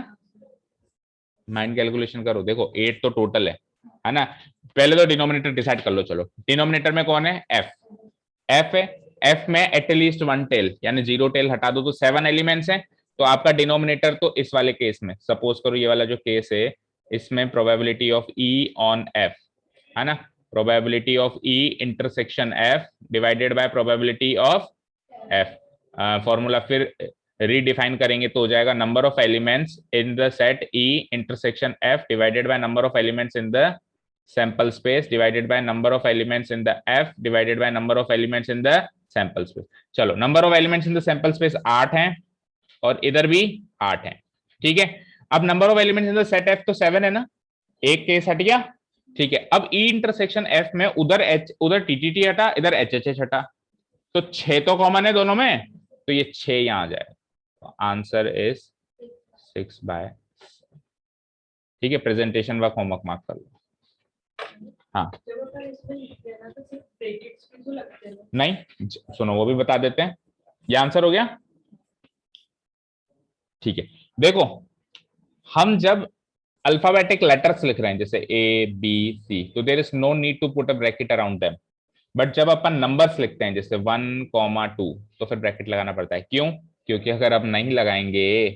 Speaker 1: माइंड कैलकुलेशन करो, देखो 8 तो टोटल है ना। पहले तो डिनोमिनेटर डिसाइड कर लो, चलो डिनोमिनेटर में कौन है, एफ, एफ है, एफ में एटलीस्ट 1 टेल यानी 0 टेल हटा दो तो 7 एलिमेंट्स हैं, तो आपका डिनोमिनेटर तो इस वाले केस में, सपोज करो ये वाला जो केस है, इसमें probability of E on F है ना, probability of E intersection F divided by probability of F. Formula फिर रीडिफाइन करेंगे तो हो जाएगा number of elements in the set E intersection F divided by number of elements in the sample space divided by number of elements in the F divided by number of elements in the sample space. चलो, number of elements in the sample space 8 हैं और इधर भी 8 है, ठीक है। अब number of elements in the set F तो 7 है ना, एक केस हट गया, ठीक है। अब ई इंटरसेक्शन एफ में उधर टीटीटी हटा, इधर एच एच एच हटा, तो 6 तो कॉमन है दोनों में, तो ये 6 यहां आ जाए, तो आंसर इज 6/7। ठीक है, प्रेजेंटेशन वर्क होमवर्क मार्क कर लो। हाँ नहीं, सुनो वो भी बता देते हैं, ये आंसर हो गया, ठीक है। देखो, हम जब अल्फाबेटिक लेटर्स लिख रहे हैं जैसे ए बी सी, तो there is no need to put a bracket around them, but जब अपन नंबर्स लिखते हैं जैसे 1,2 तो फिर ब्रैकेट लगाना पड़ता है, क्यों, क्योंकि अगर आप नहीं लगाएंगे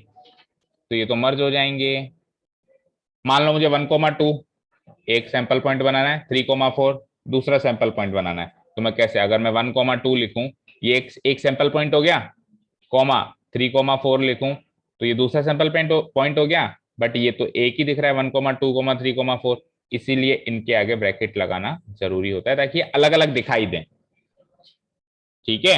Speaker 1: तो ये तो मर्ज हो जाएंगे। मान लो मुझे 1,2 एक सैंपल पॉइंट बनाना है, 3,4 दूसरा सैंपल पॉइंट बनाना है, तो मैं कैसे, अगर मैं 1,2 लिखूं, ये एक सैंपल पॉइंट हो गया, कॉमा 3,4 लिखूं तो ये दूसरा सैंपल पॉइंट हो गया, बट ये तो एक ही दिख रहा है 1,2, 3,4, इसीलिए इनके आगे ब्रैकेट लगाना जरूरी होता है ताकि अलग अलग दिखाई दें, ठीक है,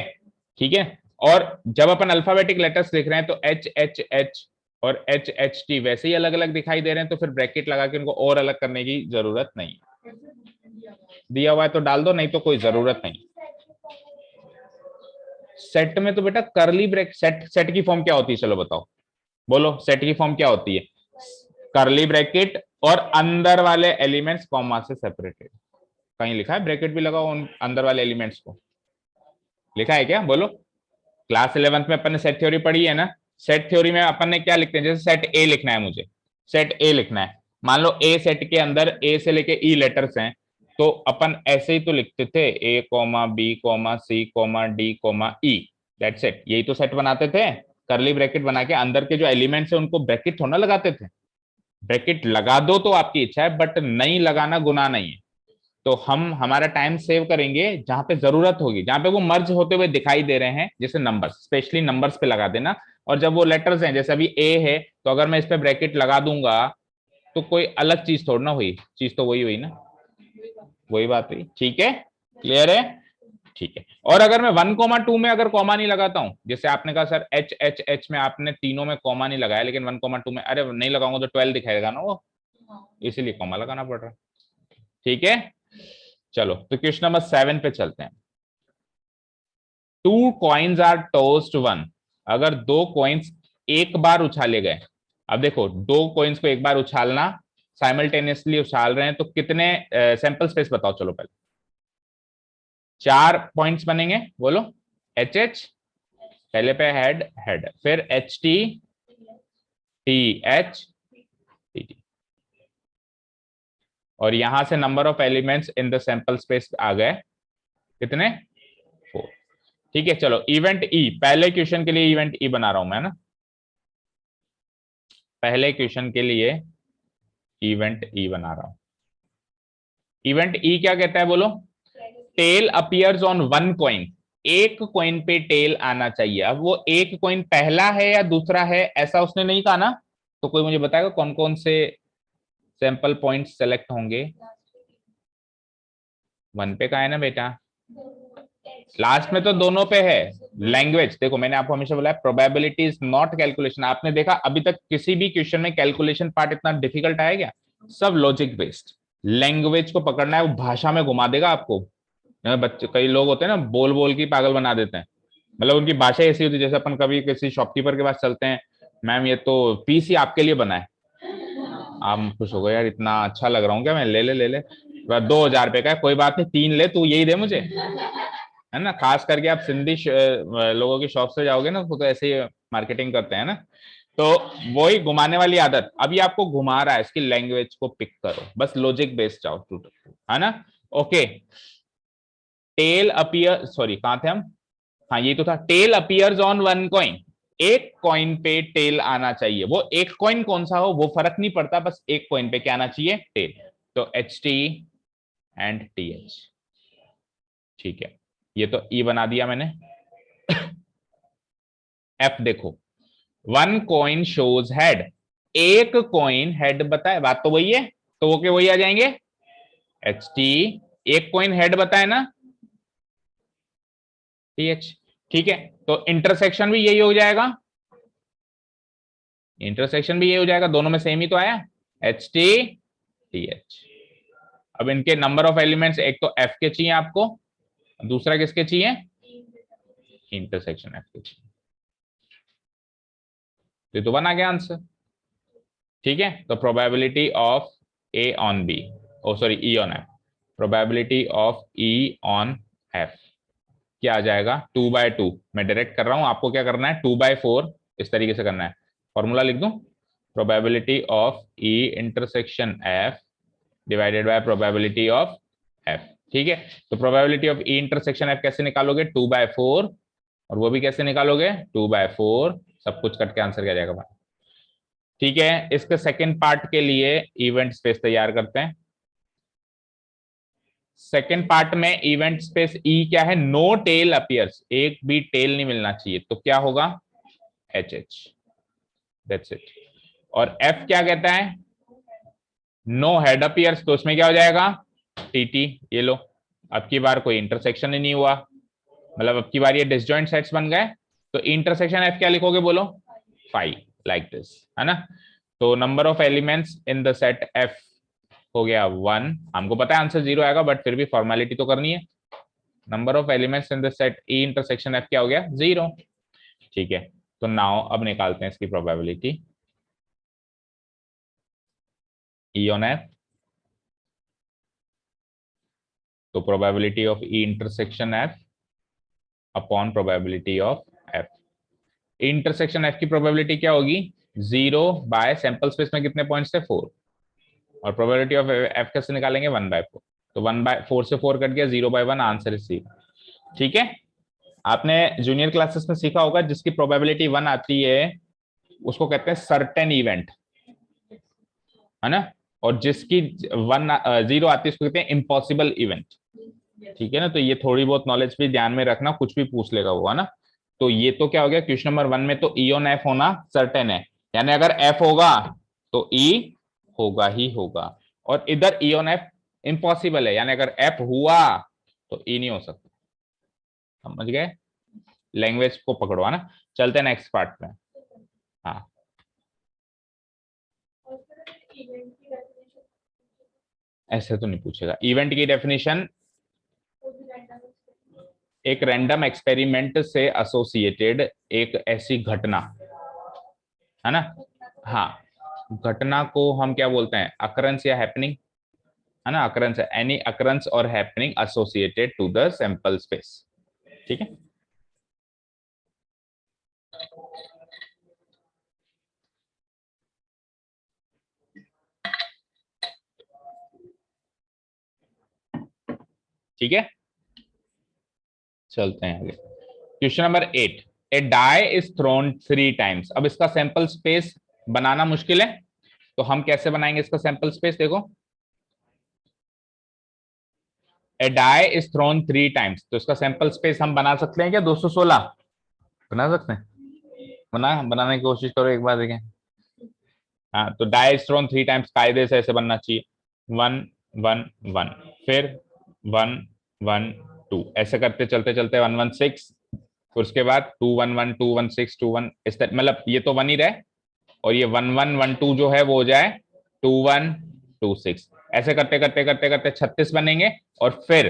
Speaker 1: ठीक है। और जब अपन अल्फाबेटिक लेटर्स लिख रहे हैं तो एच एच एच और एच एच टी वैसे ही अलग अलग दिखाई दे रहे हैं, तो फिर ब्रैकेट लगा के उनको और अलग करने की जरूरत नहीं, दिया हुआ है तो डाल दो, नहीं तो कोई जरूरत नहीं। सेट में तो बेटा करली ब्रैकेट, सेट की फॉर्म क्या होती है, चलो बताओ, बोलो सेट की फॉर्म क्या होती है, करली ब्रैकेट और अंदर वाले एलिमेंट्स कॉमा से सेपरेटेड। कहीं लिखा है ब्रैकेट भी लगाओ उन अंदर वाले एलिमेंट्स को, लिखा है क्या, बोलो। क्लास 11th में अपन ने सेट थ्योरी पढ़ी है ना, सेट थ्योरी में अपन ने क्या लिखते हैं, जैसे सेट ए लिखना है मुझे, सेट ए लिखना है, मान लो ए सेट के अंदर ए से लेके ई लेटर्स हैं, तो अपन ऐसे ही तो लिखते थे A comma B comma C comma D comma E, that's it, यही तो सेट बनाते थे, करली ब्रैकेट बना के अंदर के जो एलिमेंट्स है उनको ब्रैकेट थोड़ा लगाते थे। ब्रैकेट लगा दो तो आपकी इच्छा है, बट नहीं लगाना गुनाह नहीं है। तो हम हमारा टाइम सेव करेंगे जहां पे जरूरत होगी, जहां पे वो मर्ज होते हुए दिखाई दे रहे हैं, जैसे नंबर्स, स्पेशली नंबर्स पे लगा देना। और जब वो लेटर्स हैं, जैसे अभी ए है, तो अगर मैं इस पे ब्रैकेट लगा दूंगा तो कोई अलग चीज थोड़ी ना हुई, चीज तो वही हुई ना, वही बात हुई, ठीक है, क्लियर है, ठीक है। और अगर मैं 1,2 में अगर कॉमा नहीं लगाता हूं, जैसे आपने कहा सर एच एच एच में आपने तीनों में कॉमा नहीं लगाया, लेकिन 1,2 में अरे नहीं लगाऊंगा तो 12 दिखाएगा ना वो, इसीलिए कॉमा लगाना पड़ रहा है। ठीक है, चलो तो क्वेश्चन नंबर 7 पे चलते हैं। 2 कॉइन्स आर टोस्ड वन, अगर दो कॉइन्स एक बार उछाले गए। अब देखो, दो कॉइन्स को एक बार उछालना, साइमल्टेनियसली उछाल रहे हैं, तो कितने सैंपल स्पेस बताओ चलो पहले। 4 पॉइंट्स बनेंगे, बोलो। एच एच पहले पे हेड हेड, फिर H T T H T T, और यहां से number of elements in the sample space आ गए कितने, 4। ठीक है, चलो इवेंट ई, पहले क्वेश्चन के लिए इवेंट ई बना रहा हूं मैं ना, पहले क्वेश्चन के लिए इवेंट ई बना रहा हूं। इवेंट ई क्या कहता है बोलो, tail appears on one coin, एक कॉइन पे टेल आना चाहिए। अब वो एक कॉइन पहला है या दूसरा है ऐसा उसने नहीं कहा ना, तो कोई मुझे बताएगा कौन कौन से सैंपल पॉइंट सेलेक्ट होंगे। 1 पे का है ना बेटा, लास्ट में तो दोनों पे है। लैंग्वेज देखो, मैंने आपको हमेशा बोला है प्रोबेबिलिटी इज नॉट कैलकुलेशन। आपने देखा अभी तक किसी भी क्वेश्चन में कैलकुलेशन पार्ट इतना डिफिकल्ट आया क्या, सब लॉजिक बेस्ड। लैंग्वेज को पकड़ना है, वो भाषा में घुमा देगा आपको। बच्चे कई लोग होते हैं ना, बोल बोल के पागल बना देते हैं, मतलब उनकी भाषा ऐसी होती है। जैसे अपन कभी किसी शॉपकीपर के पास चलते हैं, मैम ये तो पीस ही आपके लिए बना है, आप खुश हो गए, यार इतना अच्छा लग रहा हूँ क्या मैं, ले ले ले ले, 2,000 रुपए का है, कोई बात नहीं 3 ले, तू यही दे मुझे, है ना। खास करके आप सिंधी लोगों की शॉप से जाओगे ना, वो तो ऐसे ही मार्केटिंग करते हैं ना, तो वही घुमाने वाली आदत। अभी आपको घुमा रहा है, इसकी लैंग्वेज को पिक करो, बस लॉजिक बेस्ड जाओ, है ना। ओके, टेल अपीयर, सॉरी कहां थे हम, हाँ ये तो था, tail appears on one coin, एक कॉइन पे टेल आना चाहिए। वो एक कॉइन कौन सा हो वो फर्क नहीं पड़ता, बस एक कॉइन पे क्या आना चाहिए, टेल। तो H T and T H. ठीक है, ये तो ई बना दिया मैंने। एफ देखो, वन कॉइन शोज हेड, एक कॉइन हेड बताए, बात तो वही है, तो वो के वही आ जाएंगे, एच टी, एक कॉइन हेड बताए ना, टी एच। ठीक है, तो इंटरसेक्शन भी यही हो जाएगा, इंटरसेक्शन भी यही हो जाएगा, दोनों में सेम ही तो आया, एच टी टी एच। अब इनके नंबर ऑफ एलिमेंट्स, एक तो एफ के चाहिए आपको, दूसरा किसके चाहिए, इंटरसेक्शन एफ के चाहिए। तो बना गया आंसर। ठीक है, तो probability of A on B, oh sorry E on F, probability of E on F क्या आ जाएगा, 2/2। मैं डायरेक्ट कर रहा हूं, आपको क्या करना है, 2/4 इस तरीके से करना है। फॉर्मूला लिख दूं, probability of E intersection F divided by probability of F. ठीक है, तो probability of E intersection F कैसे निकालोगे, 2/4, और वो भी कैसे निकालोगे, 2/4, सब कुछ कट के आंसर क्या जाएगा भाई। ठीक है, इसके सेकेंड पार्ट के लिए इवेंट स्पेस तैयार करते हैं। सेकेंड पार्ट में इवेंट स्पेस ई क्या है, नो टेल अपियर्स, एक भी टेल नहीं मिलना चाहिए, तो क्या होगा, एच एच, दैट्स इट। और एफ क्या कहता है, नो हेड अपियर्स, तो इसमें क्या हो जाएगा, टी टी। ये लो, अब की बार कोई इंटरसेक्शन ही नहीं हुआ, मतलब अब की बार ये डिसजॉइंट सेट्स बन गए, तो इंटरसेक्शन एफ क्या लिखोगे बोलो, 5, लाइक दिस, है ना। तो number of elements in the set F हो गया 1, हमको पता है आंसर 0 आएगा, बट फिर भी फॉर्मेलिटी तो करनी है। Number of elements in the set E intersection F क्या हो गया, 0। ठीक है, तो नाउ अब निकालते हैं इसकी प्रोबेबिलिटी, ई ऑन एफ, तो probability of E intersection F upon probability of F. Intersection F की प्रोबेबिलिटी क्या होगी, 0 बाय सैंपल स्पेस में कितने पॉइंट्स थे, 4, और प्रोबेबिलिटी ऑफ एफ कैसे निकालेंगे, 1/4, तो 1/4 से 4 कट गया, 0/1, आंसर इज सी। ठीक है, आपने जूनियर क्लासेस में सीखा होगा, जिसकी प्रोबेबिलिटी 1 आती है उसको कहते हैं सर्टेन इवेंट, है ना, और जिसकी 0 आती है उसको कहते हैं इम्पॉसिबल इवेंट। ठीक है ना, तो ये थोड़ी बहुत नॉलेज भी ध्यान में रखना, कुछ भी पूछ लेगा वो, है ना। तो ये तो क्या हो गया, क्वेश्चन नंबर 1 में तो ई ऑन एफ होना सर्टेन है, यानी अगर एफ होगा तो ई होगा ही होगा, और इधर ई ऑन एफ इम्पॉसिबल है, यानी अगर एफ हुआ तो ई नहीं हो सकता। समझ गए, लैंग्वेज को पकड़ो है ना। चलते हैं नेक्स्ट पार्ट में। हाँ, ऐसे तो नहीं पूछेगा। इवेंट की डेफिनेशन, एक रैंडम एक्सपेरिमेंट से एसोसिएटेड एक ऐसी घटना, है ना। हाँ, घटना को हम क्या बोलते हैं, अकरेंस या हैपनिंग, है ना। अकरेंस है एनी अकरेंस और happening associated to the sample space. ठीक है, ठीक है, चलते हैं आगे। Question number 8, A die is thrown 3 times. अब इसका सैंपल स्पेस बनाना मुश्किल है, तो हम कैसे बनाएंगे इसका सैंपल स्पेस, देखो। ए डाई इज थ्रोन 3 टाइम्स, तो इसका सैंपल स्पेस हम बना सकते हैं क्या, 216 बना सकते हैं। बनाने की कोशिश करो एक बार, देखें। हाँ, तो डाई इज थ्रोन 3 टाइम्स कायदे से ऐसे बनना चाहिए, 1 1 1, फिर 1 1 2, ऐसे करते चलते चलते 1 1 6, फिर उसके बाद 2 1 1 2 1 6 2 1, इस तरह, मतलब ये तो 1 ही रहे, और ये 1 1 1 2 जो है वो हो जाए 2 1 2 6, ऐसे करते करते करते करते 36 बनेंगे। और फिर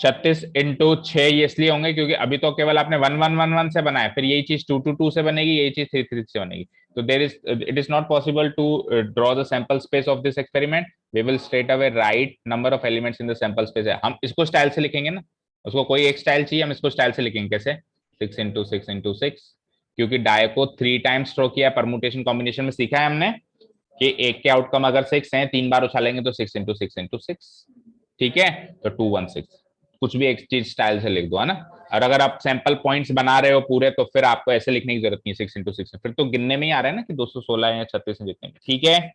Speaker 1: 36 × 6 ये इसलिए होंगे क्योंकि अभी तो केवल आपने 1 1 1 1 से बनाया, फिर यही चीज 2 2 2 से बनेगी, यही चीज 3 3 से बनेगी। तो there is it is not possible to draw the sample space of this experiment, we will straight away write number of elements in the sample space. हम इसको स्टाइल से लिखेंगे ना, उसको कोई एक स्टाइल चाहिए, हम इसको स्टाइल से लिखेंगे कैसे, 6 × 6 × 6, क्योंकि डाई को 3 टाइम्स ड्रॉ किया, परमुटेशन कॉम्बिनेशन में सीखा है हमने कि एक के आउटकम अगर 6 है, 3 बार उछालेंगे तो 6 × 6 × 6, ठीक है। तो 2 1 6, कुछ भी एक चीज स्टाइल से लिख दो, है ना। और अगर आप सैंपल पॉइंट्स बना रहे हो पूरे, तो फिर आपको ऐसे लिखने की जरूरत नहीं है 6 × 6, फिर तो गिनने में ही आ रहा है ना कि 216 या 36 जितने, ठीक है।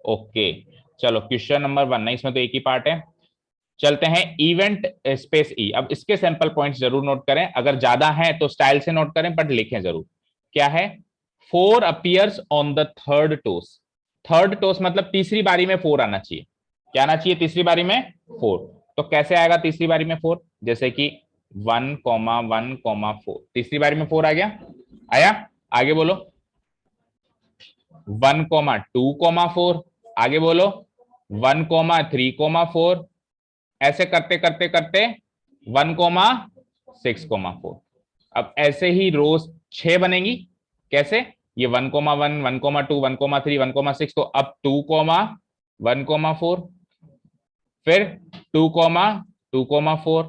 Speaker 1: ओके, चलो क्वेश्चन नंबर 1 ना, इसमें तो एक ही पार्ट है। चलते हैं इवेंट स्पेस ई। अब इसके सैंपल पॉइंट्स जरूर नोट करें, अगर ज्यादा है तो स्टाइल से नोट करें, बट लिखें जरूर। क्या है, 4 appears on the third toss. Third toss मतलब तीसरी बारी में 4 आना चाहिए। क्या आना चाहिए तीसरी बारी में, 4। तो कैसे आएगा तीसरी बारी में 4, जैसे कि 1 1 4, तीसरी बारी में 4 आ गया, आया। आगे बोलो 1 2 4, आगे बोलो 1 3 4, ऐसे करते करते करते 1 6 4। अब ऐसे ही रोज 6 बनेंगी, कैसे, ये 1 1 1 2 1 3 1 6, तो अब 2 1 4, फिर 2 2 4,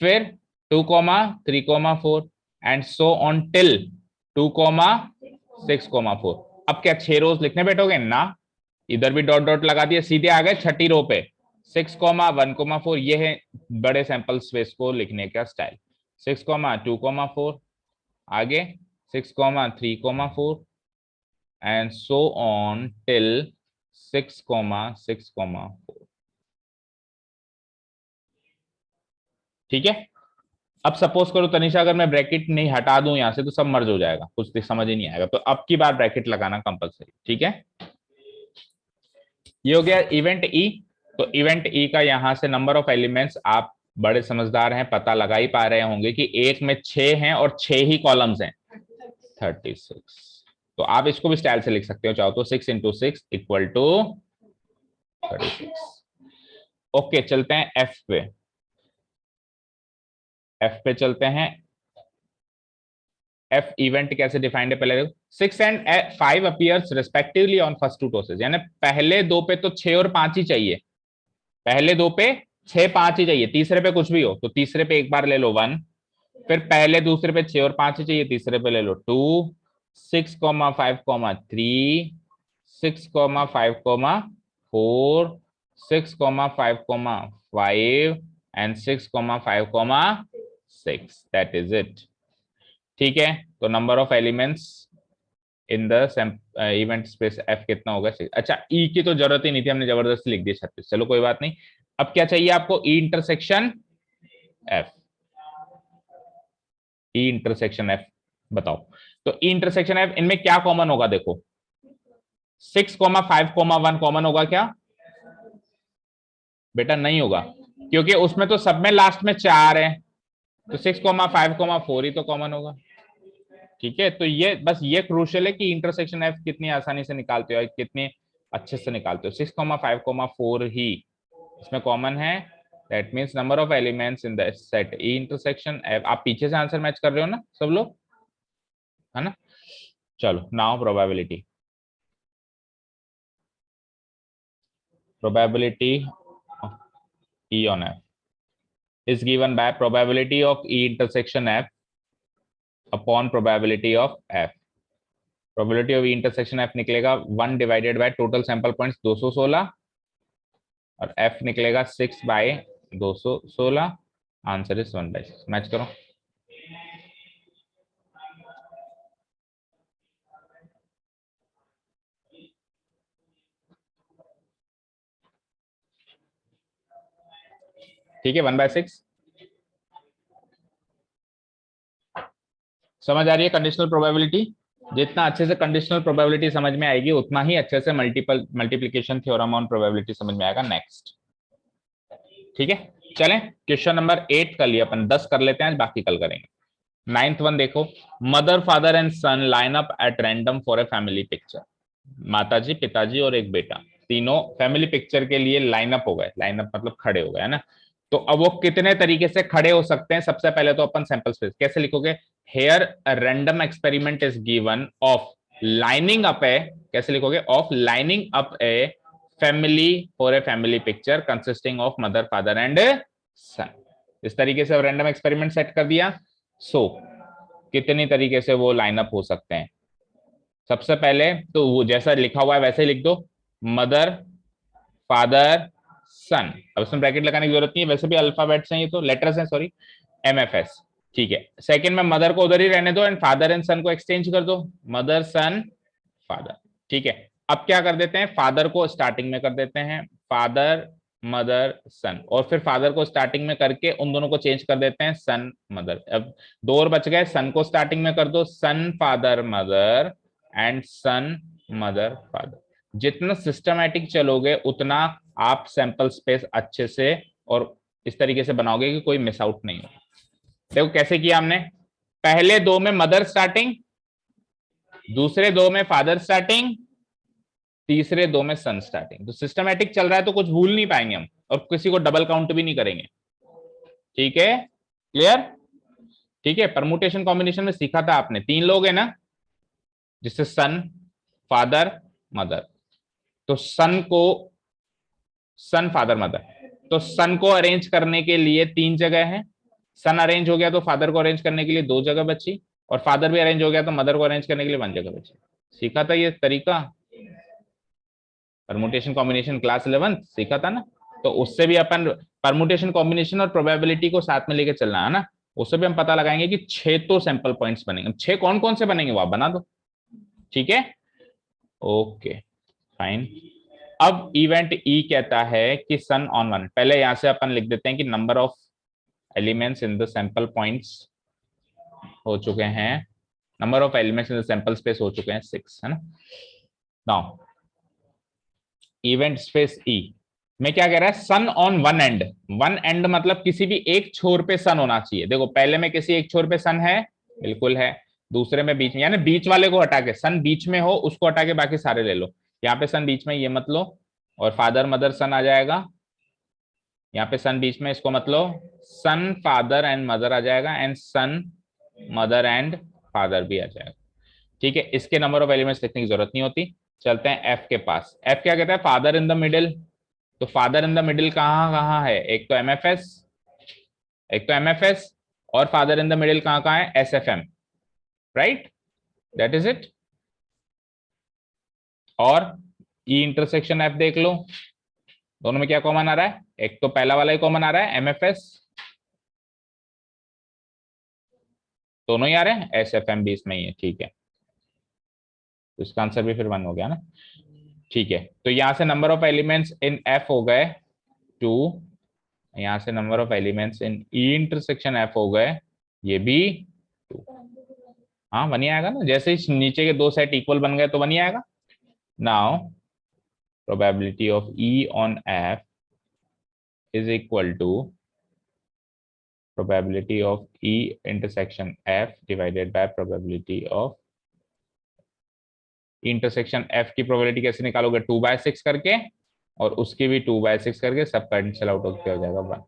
Speaker 1: फिर 2 3 4, एंड सो ऑन टिल 2 6 4। अब क्या 6 रोज लिखने बैठोगे ना, इधर भी डॉट डॉट लगा दिया, सीधे आ गए छठी रो पे 6 1 4, ये है बड़े सैंपल स्पेस को लिखने का स्टाइल। 6 2 4, आगे 6 3 4, एंड सो ऑन टिल 6 6 4। ठीक है। अब सपोज करो तनिषा, अगर मैं ब्रैकेट नहीं हटा दूं यहां से तो सब मर्ज हो जाएगा, कुछ समझ ही नहीं आएगा, तो अब की बार ब्रैकेट लगाना कंपलसरी, ठीक है। ये हो गया इवेंट ई। तो इवेंट ई का यहां से नंबर ऑफ एलिमेंट्स, आप बड़े समझदार हैं, पता लगा ही पा रहे होंगे कि एक में 6 हैं और 6 ही कॉलम्स हैं, 36। तो आप इसको भी स्टाइल से लिख सकते हो चाहो तो, 6 × 6 = 36। ओके, चलते हैं एफ पे। एफ पे चलते हैं। एफ इवेंट कैसे डिफाइंड है, पहले देखो। 6 and 5 appears respectively on first two tosses, यानी पहले दो पे तो 6 और 5 ही चाहिए, पहले दो पे 6 5 ही चाहिए, तीसरे पे कुछ भी हो तो तीसरे पे एक बार ले लो 1, फिर पहले दूसरे पे 6 और 5 ही चाहिए, तीसरे पे ले लो 2, 6 5 3, 6 5 4, 6 5 5 एंड 6 5 6, दैट इज इट। ठीक है, तो number of elements in the event space F कितना होगा, 6। अच्छा, ई की तो जरूरत ही नहीं थी, हमने जबरदस्ती लिख दी 36, चलो कोई बात नहीं। अब क्या चाहिए आपको, ई इंटरसेक्शन एफ। ई इंटरसेक्शन एफ बताओ। तो ई इंटरसेक्शन एफ, इनमें क्या कॉमन होगा, देखो 6 5 1 कॉमन होगा क्या, बेटा नहीं होगा, क्योंकि उसमें तो सब में लास्ट में 4 है, तो 6,5,4 ही तो कॉमन होगा। ठीक है, तो ये बस ये क्रूशियल है कि इंटरसेक्शन एफ कितनी आसानी से निकालते हो, कितने अच्छे से निकालते हो। 6,5,4 ही इसमें कॉमन है। That means number of elements in the set E intersection F. आप पीछे से आंसर मैच कर रहे हो ना सब लोग, है ना? चलो now probability. Probability of E on F is given by probability of E intersection F upon probability of F। probability of E intersection F निकलेगा 1 divided by total sample points 216 और F निकलेगा 6 बाय 216। Answer is 1/6। मैच करो। ठीक है, 1/6। समझ आ रही है conditional probability? जितना अच्छे से कंडीशनल प्रोबेबिलिटी समझ में आएगी उतना ही अच्छे से मल्टीप्लिकेशन थ्योरम ऑन प्रोबेबिलिटी समझ में आएगा। नेक्स्ट, ठीक है, चलें क्वेश्चन नंबर 8 कर लिया अपन, 10 कर लेते हैं आज, बाकी कल करेंगे। 9th वन देखो, mother father and son line up at random for a family picture. माताजी, पिताजी और एक बेटा, तीनों फैमिली पिक्चर के लिए लाइन अप हो गए। लाइन अप मतलब खड़े हो गए, है ना? तो अब वो कितने तरीके से खड़े हो सकते हैं? सबसे पहले तो अपन सैंपल स्पेस कैसे लिखोगे? Here a random experiment is given of lining up a, कैसे लिखोगे? Of lining up a family for a family picture consisting of mother father and son. इस तरीके से रैंडम एक्सपेरिमेंट सेट कर दिया। सो कितनी तरीके से वो लाइनअप हो सकते हैं? सबसे पहले तो वो जैसा लिखा हुआ है वैसे ही लिख दो, मदर फादर सन। अब इसमें ब्रैकेट लगाने की जरूरत नहीं है, वैसे भी अल्फाबेट्स हैं, ये तो लेटर्स हैं, सॉरी, MFS। ठीक है, सेकंड में मदर को उधर ही रहने दो एंड फादर एंड सन को एक्सचेंज कर दो, मदर सन फादर। ठीक है, अब क्या कर देते हैं? फादर को स्टार्टिंग में कर देते हैं, फादर मदर सन, और फिर फादर को स्टार्टिंग में करके उन दोनों को चेंज कर देते हैं, सन मदर। अब दो और बच गए, सन को स्टार्टिंग में कर दो, son father mother and son mother father. जितना सिस्टमैटिक चलोगे उतना आप सैंपल स्पेस अच्छे से और इस तरीके से बनाओगे कि कोई मिस आउट नहीं हो। देखो कैसे किया हमने, पहले दो में मदर स्टार्टिंग, दूसरे दो में फादर स्टार्टिंग, तीसरे दो में सन स्टार्टिंग। तो सिस्टमैटिक चल रहा है तो कुछ भूल नहीं पाएंगे हम, और किसी को डबल काउंट भी नहीं करेंगे। ठीक है, क्लियर? ठीक है, परमुटेशन कॉम्बिनेशन में सीखा था आपने, तीन लोग है ना, जिससे सन फादर मदर। तो सन को, सन फादर मदर, तो सन को अरेंज करने के लिए तीन जगह है। सन अरेंज हो गया तो फादर को अरेंज करने के लिए दो जगह बची, और फादर भी अरेंज हो गया तो मदर को अरेंज करने के लिए वन जगह बची। सीखा था ये तरीका, परमुटेशन कॉम्बिनेशन क्लास 11 सीखा था ना। तो उससे भी अपन परमुटेशन कॉम्बिनेशन और प्रोबेबिलिटी को साथ में लेके चलना है ना। उससे भी हम पता लगाएंगे कि 6 तो सैंपल पॉइंट्स बनेंगे, 6 कौन कौन से बनेंगे वो आप बना दो। ठीक है, ओके फाइन। अब इवेंट ई कहता है कि सन ऑन वन, पहले यहां से अपन लिख देते हैं कि number of elements in the sample points हो चुके हैं, number of elements in the sample space हो चुके हैं 6, है ना। नाउ इवेंट स्पेस ई में क्या कह रहा है? Son on one end. One end मतलब किसी भी एक छोर पे सन होना चाहिए। देखो पहले में किसी एक छोर पे सन है, बिल्कुल है। दूसरे में बीच में, यानी बीच वाले को हटा के, सन बीच में हो उसको हटा के बाकी सारे ले लो। यहाँ पे सन बीच में, ये मत लो, और फादर मदर सन आ जाएगा। यहाँ पे सन बीच में, इसको मत लो, सन फादर एंड मदर आ जाएगा, and son mother and father भी आ जाएगा। ठीक है, इसके नंबर ऑफ एलिमेंट्स लिखने की जरूरत नहीं होती। चलते हैं एफ के पास। एफ क्या कहता है? Father in the middle. तो फादर इन द मिडिल कहाँ कहाँ है? एक तो MFS, एक तो MFS, और फादर इन द मिडिल कहाँ कहाँ है? SFM, right, that is it. और ई इंटरसेक्शन एफ देख लो, दोनों में क्या कॉमन आ रहा है? एक तो पहला वाला ही कॉमन आ रहा है, MFS, दोनों ही आ रहे हैं, SFM भी इसमें ही है। ठीक है, तो इसका आंसर भी फिर 1 हो गया ना। ठीक है, तो यहां से number of elements in F हो गए 2, यहां से number of elements in E intersection F हो गए ये भी 2। हाँ 1 ही आएगा ना, जैसे ही नीचे के दो सेट इक्वल बन गए तो 1 ही आएगा। Now probability of E on F is equal to probability of E intersection F divided by probability of intersection F की प्रोबेबिलिटी कैसे निकालोगे, 2/6 करके और उसकी भी 2/6 करके, सब कैंसिल आउट होकर हो जाएगा 1।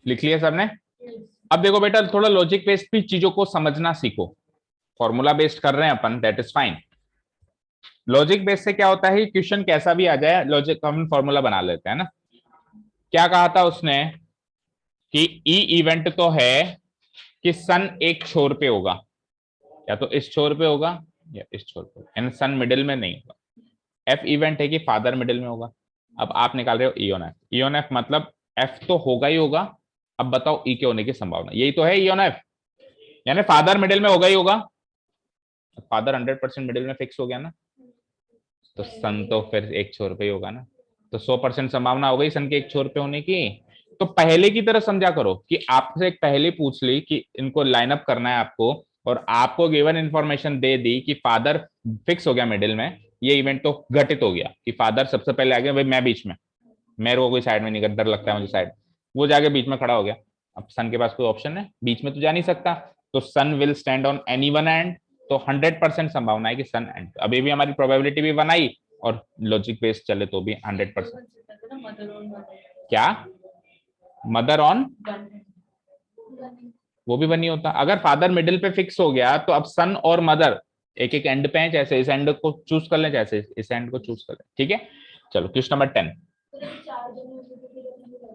Speaker 1: लिख लिया सबने? अब देखो बेटा, थोड़ा लॉजिक बेस्ड भी चीजों को समझना सीखो। फॉर्मूला बेस्ड कर रहे हैं अपन, that is fine. Logic based से क्या होता है, क्वेश्चन कैसा भी आ जाए, लॉजिक हम फॉर्मूला बना लेते हैं ना। क्या कहा था उसने कि ई इवेंट तो है कि सन एक छोर पे होगा, या तो इस छोर पे होगा या इस छोर पे, यानी सन मिडिल में नहीं होगा। एफ इवेंट है कि फादर मिडिल में होगा। अब आप निकाल रहे हो ई on F, E on F मतलब एफ तो होगा ही होगा। अब बताओ ई के होने की संभावना, यही तो है ई ऑन एफ, यानी फादर मिडिल में होगा ही होगा। फादर 100% मिडिल में फिक्स हो गया ना, तो सन तो फिर एक छोर पे ही होगा ना, तो 100% संभावना हो गई सन के एक छोर पे होने की। तो पहले की तरह समझा करो कि आपसे एक पहले पूछ ली कि इनको लाइन अप करना है आपको, और आपको गिवन इंफॉर्मेशन दे दी कि फादर फिक्स हो गया मिडिल में, ये इवेंट तो घटित हो गया कि फादर सबसे पहले आ गया, भाई मैं बीच में, मेरे को कोई साइड में नहीं कर, डर लगता है मुझे साइड, वो जाके बीच में खड़ा हो गया। अब सन के पास कोई ऑप्शन है, बीच में तो जा नहीं सकता, तो son will stand on any one end. तो 100% संभावना है कि सन एंड, अभी भी हमारी प्रोबेबिलिटी भी बनाई और लॉजिक बेस्ड चले तो भी 100%। क्या मदर ऑन, वो भी बनी होता, अगर फादर मिडिल पे फिक्स हो गया तो अब सन और मदर एक एक एंड पे हैं, जैसे इस एंड को चूज कर लें, जैसे इस एंड को चूज कर लें, ठीक है। चलो क्वेश्चन नंबर 10।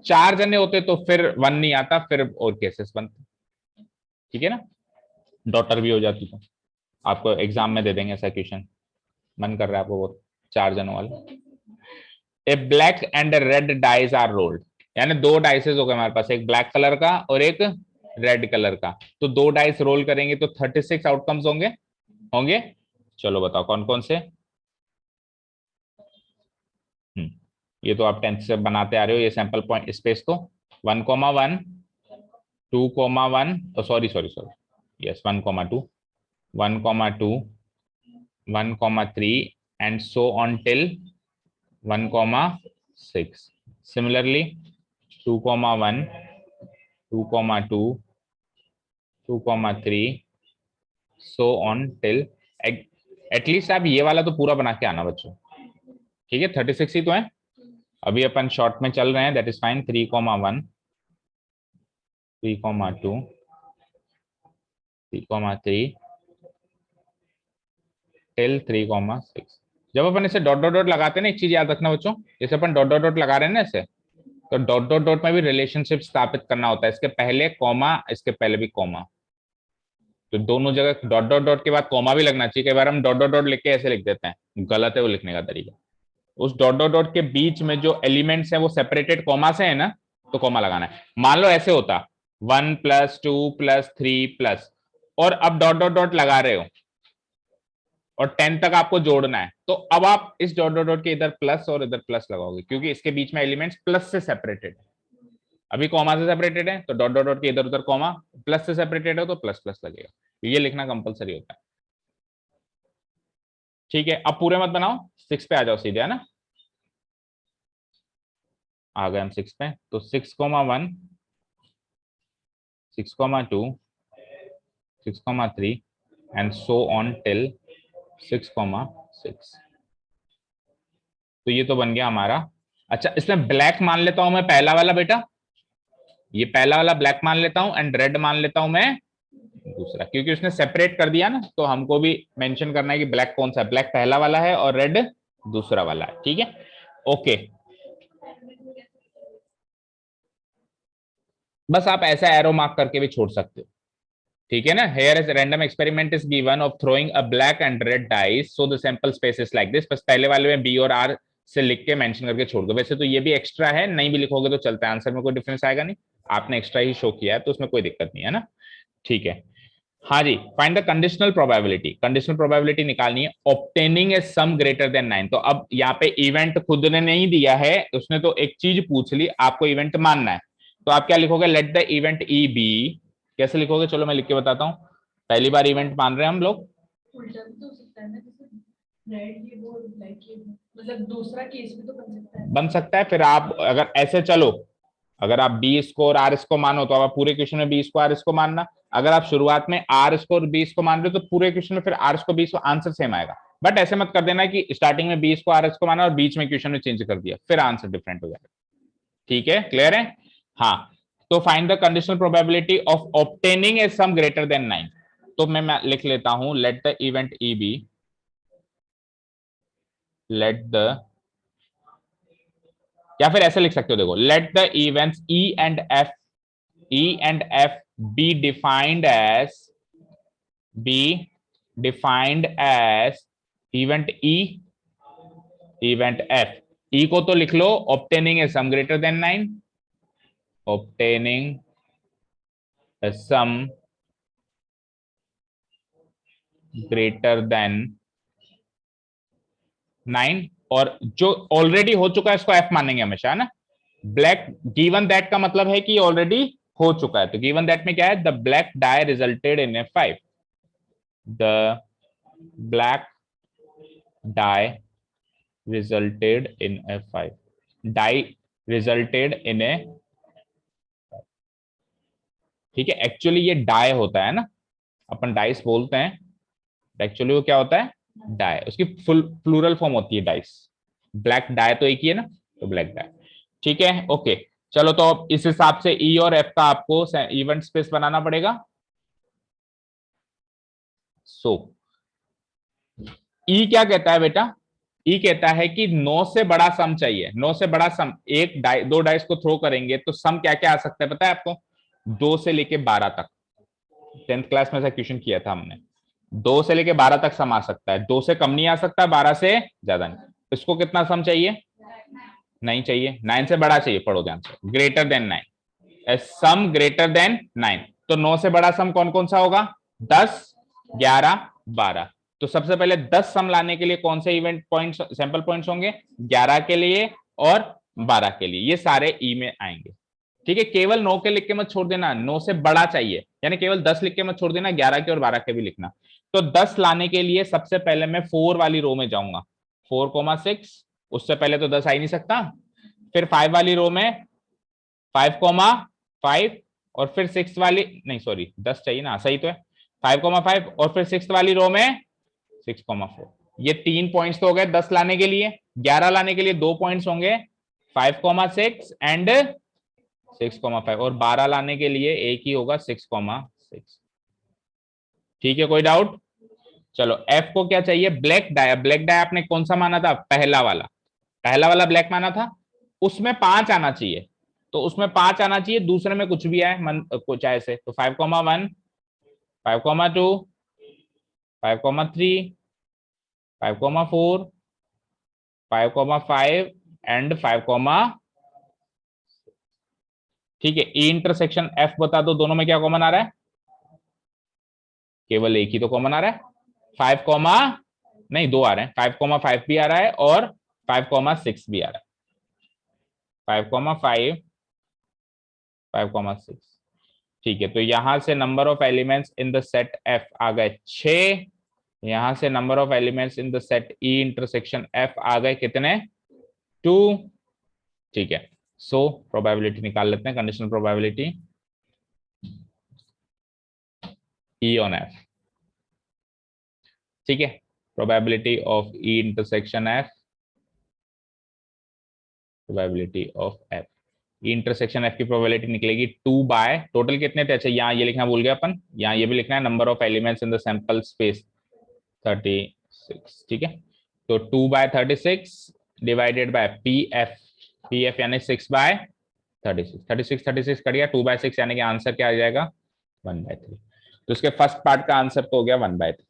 Speaker 1: 4 जने होते तो फिर 1 नहीं आता, फिर और केसेस बनते, ठीक है ना, डॉटर भी हो जाती तो आपको एग्जाम में दे देंगे ऐसा क्वेश्चन, मन कर रहा है आपको वो 4 जनों वाला। A black and red dice are rolled, यानी 2 डाइसेस हो गए हमारे पास, एक ब्लैक कलर का और एक रेड कलर का, तो 2 डाइस रोल करेंगे तो 36 आउटकम्स होंगे होंगे। चलो बताओ कौन कौन से। ये तो आप 10th से बनाते आ रहे हो, ये सैंपल पॉइंट स्पेस तो 1,1 2,1, sorry sorry sorry, yes 1,2 1,2 1,3 and so on till 1,6. Similarly 2,1 2,2 2,3 so on till, at least आप ये वाला तो पूरा बना के आना बच्चों, ठीक है। 36 ही तो है, अभी अपन शॉर्ट में चल रहे हैं, दैट इज फाइन। 3,1 3,2 3,3 टिल 3,6। जब अपन इसे डॉट डॉट डॉट लगाते हैं ना, एक चीज याद रखना बच्चों, जैसे अपन डॉट डॉट डॉट लगा रहे हैं ना ऐसे, तो डॉट डॉट डॉट में भी रिलेशनशिप स्थापित करना होता है, इसके पहले कॉमा, इसके पहले भी कॉमा, तो दोनों जगह डॉट डॉट डॉट के बाद कॉमा भी लगना चाहिए। कई बार हम डॉट डॉट डॉट लिख के ऐसे लिख देते हैं, गलत है वो लिखने का तरीका। उस डॉट डॉट डॉट के बीच में जो एलिमेंट्स हैं वो सेपरेटेड कॉमा से है ना, तो कॉमा लगाना है। मान लो ऐसे होता 1 + 2 + 3 +, और अब डॉट डॉट डॉट लगा रहे हो और 10 तक आपको जोड़ना है, तो अब आप इस डॉट डॉट डॉट के इधर प्लस और इधर प्लस लगाओगे, क्योंकि इसके बीच में एलिमेंट्स प्लस से सेपरेटेड है, अभी कॉमा से सेपरेटेड है, तो डॉट डॉट डॉट के इधर उधर कॉमा, प्लस से सेपरेटेड हो तो प्लस प्लस लगेगा, ये लिखना कंपलसरी होता है, ठीक है। अब पूरे मत बनाओ, 6 पे आ जाओ सीधे, है ना। आ गए हम 6 पे, तो 6,1 6,2 6,3 एंड सो ऑन टिल 6,6। तो ये तो बन गया हमारा। अच्छा, इसमें ब्लैक मान लेता हूं मैं पहला वाला बेटा, ये पहला वाला ब्लैक मान लेता हूं, एंड रेड मान लेता हूं मैं दूसरा, क्योंकि उसने सेपरेट कर दिया ना, तो हमको भी मेंशन करना है कि ब्लैक कौन सा है, ब्लैक पहला वाला है और रेड दूसरा वाला है, ठीक है। ओके, बस आप ऐसा एरो मार्क करके भी छोड़ सकते हो, ठीक है ना। Here is random experiment is given of throwing a black and red dice, so the sample space is like this, बस पहले वाले में बी और आर से लिख के मेंशन करके छोड़ दो। वैसे तो ये भी एक्स्ट्रा है, नहीं भी लिखोगे तो चलता है, आंसर में कोई डिफरेंस आएगा नहीं, आपने एक्स्ट्रा ही शो किया है तो उसमें कोई दिक्कत नहीं है ना, ठीक है। हाँ जी, find the conditional probability, conditional probability निकालनी है obtaining a sum greater than 9। तो अब यहाँ पे इवेंट खुद ने नहीं दिया है, उसने तो एक चीज पूछ ली, आपको इवेंट मानना है, तो आप क्या लिखोगे, let the event E be, कैसे लिखोगे, चलो मैं लिख के बताता हूँ। पहली बार इवेंट मान रहे हैं हम लोग,
Speaker 2: उल्टा भी तो हो सकता है ना, जैसे रेड ये वो ब्लैक ये वो, मतलब दूसरा केस भी तो बन सकता है।
Speaker 1: बन सकता है। फिर आप अगर ऐसे चलो, अगर आप बी इसको और आर इसको मानो तो आप पूरे क्वेश्चन में बी इसको आर इसको मानना। अगर आप शुरुआत में आर इसको और बी इसको मान रहे हो तो पूरे क्वेश्चन में फिर आर इसको बी इसको आंसर सेम आएगा। बट ऐसे मत कर देना कि स्टार्टिंग में बी इसको आर इसको माना और बीच में क्वेश्चन में चेंज कर दिया, फिर आंसर डिफरेंट हो जाएगा। ठीक है, क्लियर है? हाँ, तो find the conditional probability of obtaining a sum greater than 9। तो मैं लिख लेता हूं, let the event E be, let the, या फिर ऐसे लिख सकते हो, देखो, let the events E and F, E and F be defined as be defined as event E, event F। E को तो लिख लो obtaining a sum greater than 9, obtaining a sum greater than 9, और जो ऑलरेडी हो चुका है उसको F मानेंगे हमेशा, है ना। ब्लैक गिवन दैट का मतलब है कि ऑलरेडी हो चुका है, तो गिवन दैट में क्या है, the black dye resulted in A 5, the black dye resulted in a 5, die resulted in a, ठीक है। एक्चुअली ये डाई होता है ना, अपन डाइस बोलते हैं, एक्चुअली वो क्या होता है, डाई, उसकी फुल प्लूरल फॉर्म होती है डाइस। ब्लैक डाई तो एक ही है ना, तो ब्लैक डाई। ठीक है, ओके। चलो तो अब इस हिसाब से ई और एफ का आपको इवेंट स्पेस बनाना पड़ेगा। सो ई क्या कहता है बेटा, ई कहता है कि 9 से बड़ा सम चाहिए, 9 से बड़ा सम, एक डाई, दो डाइस को थ्रो करेंगे तो सम क्या क्या आ सकता है पता है आपको, 2 से लेके 12 तक। 10th क्लास में ऐसा क्वेश्चन किया था हमने। 2 से लेके 12 तक सम आ सकता है, 2 से कम नहीं आ सकता, 12 से ज्यादा नहीं। इसको कितना सम चाहिए, नहीं चाहिए, 9 से बड़ा चाहिए, पढ़ो ध्यान से, ग्रेटर देन 9, सम ग्रेटर देन 9। तो 9 से बड़ा सम कौन कौन सा होगा, 10, 11, 12। तो सबसे पहले 10 सम लाने के लिए कौन से इवेंट पॉइंट, सैंपल पॉइंट्स होंगे, 11 के लिए और 12 के लिए, ये सारे ई में आएंगे। ठीक है, केवल 9 के लिख के मत छोड़ देना, 9 से बड़ा चाहिए, यानी केवल 10 लिख के मत छोड़ देना, 11 के और 12 के भी लिखना। तो 10 लाने के लिए सबसे पहले मैं 4 वाली रो में जाऊंगा, 4,6, उससे पहले तो 10 आ ही नहीं सकता। फिर 5 वाली रो में 5,5, और फिर 6 वाली, नहीं सॉरी 10 चाहिए ना, सही तो है, 5,5, और फिर 6 वाली रो में 6,4। ये 3 पॉइंट्स तो हो गए 10 लाने के लिए। 11 लाने के लिए 2 पॉइंट्स होंगे, 5,6 एंड 6,5, और 12 लाने के लिए एक ही होगा, 6,6। ठीक है, कोई डाउट? चलो, एफ को क्या चाहिए, ब्लैक डाई। ब्लैक डाई आपने कौन सा माना था, पहला वाला, पहला वाला ब्लैक माना था, उसमें 5 आना चाहिए, तो उसमें 5 आना चाहिए, दूसरे में कुछ भी आए, कुछ आए से, तो 5,1, 5,2, 5,3, 5,4, 5,5 एंड 5, ठीक है। ई इंटरसेक्शन एफ बता दो, दोनों में क्या कॉमन आ रहा है, केवल एक ही तो कॉमन आ रहा है, 5 कॉमा, नहीं 2 आ रहे हैं, 5,5 भी आ रहा है और 5,6 भी आ रहा है, 5,5, 5,6। ठीक है, तो यहां से number of elements in the set F आ गए 6, यहां से number of elements in the set E intersection F आ गए कितने, 2। ठीक है, सो प्रोबेबिलिटी निकाल लेते हैं, conditional probability E on F. ठीक है, probability of E intersection F, probability of F, E intersection F की प्रोबेबिलिटी निकलेगी 2 बाय, टोटल कितने थे, अच्छा यहाँ ये लिखना भूल गया अपन, यहाँ ये भी लिखना है, number of elements in the sample space 36। ठीक है, तो 2 by 36 divided by P F, P F यानी 6 बाय 36, 36 36 कट गया, 2 बाय 6 यानी कि आंसर क्या आ जाएगा, 1/3। तो इसके फर्स्ट पार्ट का आंसर तो हो गया 1/3।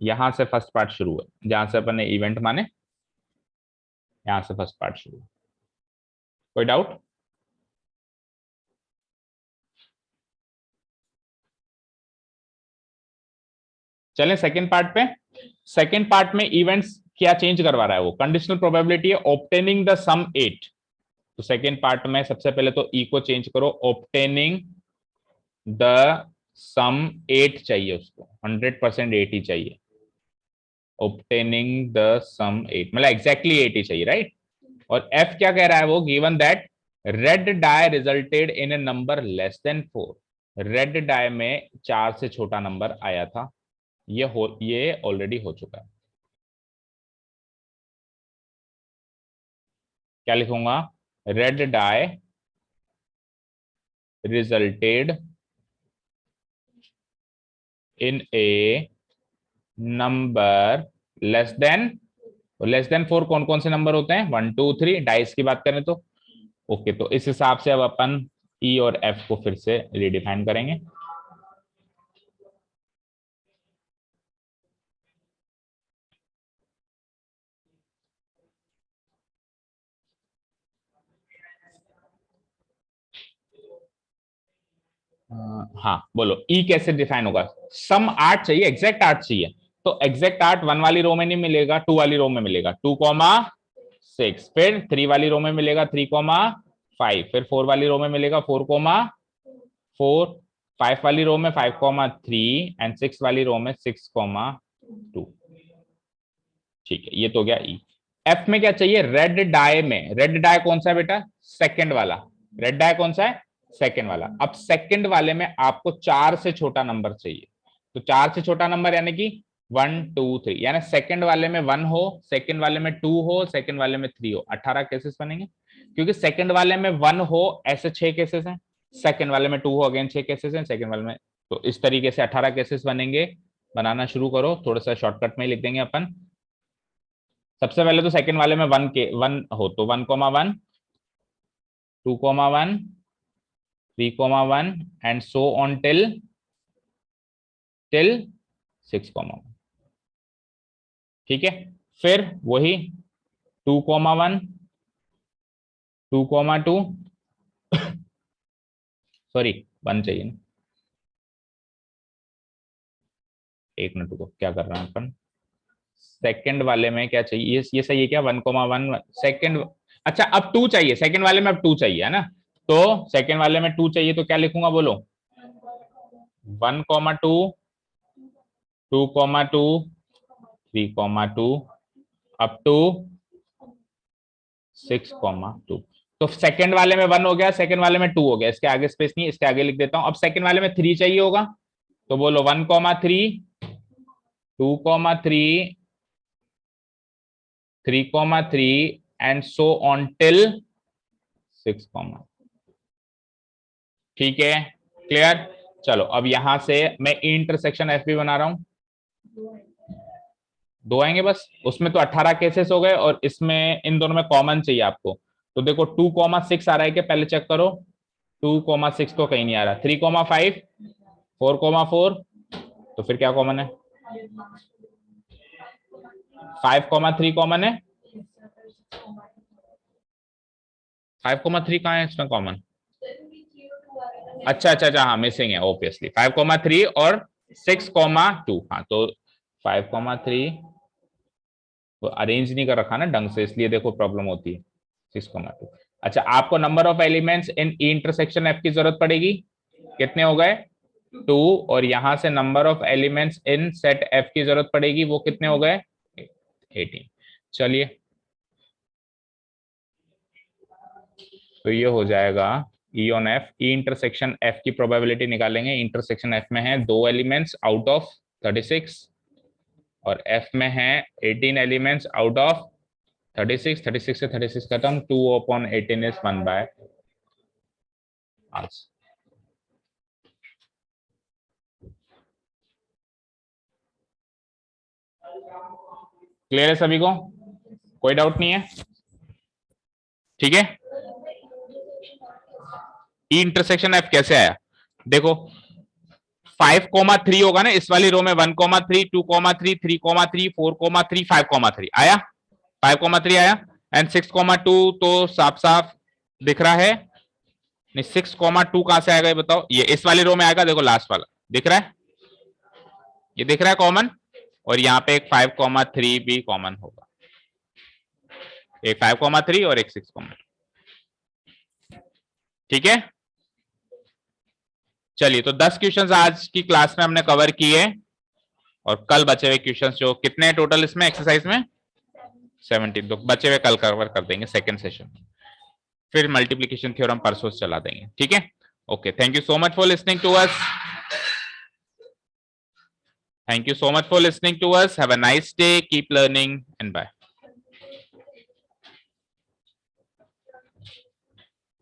Speaker 1: यहां से फर्स्ट पार्ट शुरू है, जहां से अपन ने इवेंट माने, यहां से फर्स्ट पार्ट शुरू। कोई डाउट? चलें सेकंड पार्ट पे। सेकंड पार्ट में इवेंट्स क्या चेंज करवा रहा है वो, कंडीशनल प्रोबेबिलिटी है ऑब्टेनिंग द सम 8, तो सेकेंड पार्ट में सबसे पहले तो ई को चेंज करो, ऑब्टेनिंग द सम 8 चाहिए उसको, 100% 8 ही चाहिए, ऑब्टेनिंग द सम 8 मतलब एग्जैक्टली 8 ही चाहिए, राइट। और एफ क्या कह रहा है, वो given that red die resulted in a number less than 4, red die में 4 से छोटा नंबर आया था, ये ऑलरेडी हो चुका है। क्या लिखूंगा, red die resulted in a number less than 4, कौन कौन से नंबर होते हैं, 1 2 3, डाइस की बात करें तो। ओके, तो इस हिसाब से अब अपन ई और एफ को फिर से रिडिफाइन करेंगे। हाँ बोलो, ई कैसे डिफाइन होगा, सम 8 चाहिए, एग्जैक्ट 8 चाहिए, तो एग्जैक्ट 8 1 वाली रो में नहीं मिलेगा, 2 वाली रो में मिलेगा, 2,6, फिर 3 वाली रो में मिलेगा 3,5, फिर 4 वाली रो में मिलेगा 4,4, 5 वाली रो में 5,3 एंड 6 वाली रो में 6,2। ठीक है, ये तो गया ई। एफ में क्या चाहिए, रेड डाई में, रेड डाई कौन सा है बेटा, सेकंड वाला, रेड डाई कौन सा है, सेकंड वाला। अब सेकंड वाले में आपको 4 से छोटा नंबर चाहिए, तो 4 से छोटा नंबर यानी कि 1 2 3, यानी सेकंड वाले में 1 हो, सेकंड वाले में 2 हो, सेकंड वाले में 3 हो, 18 केसेस बनेंगे। क्योंकि सेकंड वाले में 1 हो ऐसे 6 केसेस हैं, सेकंड वाले में 2 हो अगेन 6 केसेस हैं, सेकंड वाले में, तो इस तरीके से 18 केसेस बनेंगे। बनाना शुरू करो, थोड़ा सा शॉर्टकट में लिख देंगे अपन। सबसे पहले तो सेकंड वाले में 1 हो तो 1,1, 2,1, 3,1 एंड सो ऑन टिल 6,1। ठीक है, फिर वही 2,1, 2,2, सॉरी 1 चाहिए ना, एक मिनट को क्या कर रहे हैं अपन, सेकंड वाले में क्या चाहिए, ये सही है क्या, 1,1 सेकंड, अच्छा अब 2 चाहिए सेकंड वाले में, अब 2 चाहिए है ना, तो सेकंड वाले में 2 चाहिए तो क्या लिखूंगा बोलो, 1,2, 2,2, 3,2 अप टू 6,2। तो सेकंड वाले में 1 हो गया, सेकंड वाले में 2 हो गया, इसके आगे स्पेस नहीं, इसके आगे लिख देता हूं। अब सेकंड वाले में 3 चाहिए होगा, तो बोलो 1,3, 2,3, 3,3 एंड सो ऑन टिल 6, ठीक है, क्लियर। चलो अब यहां से मैं इंटरसेक्शन एफ भी बना रहा हूं, 2 आएंगे बस, उसमें तो 18 केसेस हो गए और इसमें इन दोनों में कॉमन चाहिए आपको, तो देखो 2,6 आ रहा है कि पहले चेक करो, 2,6 तो कहीं नहीं आ रहा, 3,5, 4,4, तो फिर क्या कॉमन है, 5,3 कॉमन है, 5,3 कहाँ है इसमें कॉमन, अच्छा अच्छा अच्छा, हाँ मिसिंग है ऑब्वियसली, 5,3 और 6,2, हाँ तो 5,3 तो अरेंज नहीं कर रखा ना ढंग से, इसलिए देखो प्रॉब्लम होती है, 6,2। अच्छा, आपको number of elements in intersection F की जरूरत पड़ेगी, कितने हो गए 2, और यहां से number of elements in set F की जरूरत पड़ेगी, वो कितने हो गए 18। चलिए, तो ये हो जाएगा ई on F, E intersection F की प्रोबेबिलिटी निकालेंगे, इंटरसेक्शन एफ में है 2 एलिमेंट्स आउट ऑफ 36 और एफ में है 18 एलिमेंट्स आउट ऑफ 36, 36 से 36 खत्म, 2/18 इज 1/, क्लियर है सभी को, कोई डाउट नहीं है, ठीक है। ई इंटरसेक्शन एफ कैसे आया, देखो 5,3 होगा ना इस वाली रो में, 1,3, 2,3, 3,3, 4,3, 5,3 आया, 5,3 आया एंड 6,2 तो साफ साफ दिख रहा है, नहीं 6,2 कहां से आएगा ये बताओ, ये इस वाली रो में आएगा, देखो लास्ट वाला दिख रहा है, ये दिख रहा है कॉमन, और यहाँ पे एक 5,3 भी कॉमन होगा, एक 5,3 और एक 6,2। ठीक है, चलिए तो 10 क्वेश्चंस आज की क्लास में हमने कवर किए और कल बचे हुए क्वेश्चंस जो कितने हैं टोटल इसमें एक्सरसाइज में 17, तो बचे हुए कल कवर कर देंगे सेकंड सेशन, फिर मल्टीप्लिकेशन थ्योरम परसों से चला देंगे। ठीक है, okay, thank you so much for listening to us, thank you so much for listening to us, have a nice day, keep learning and bye.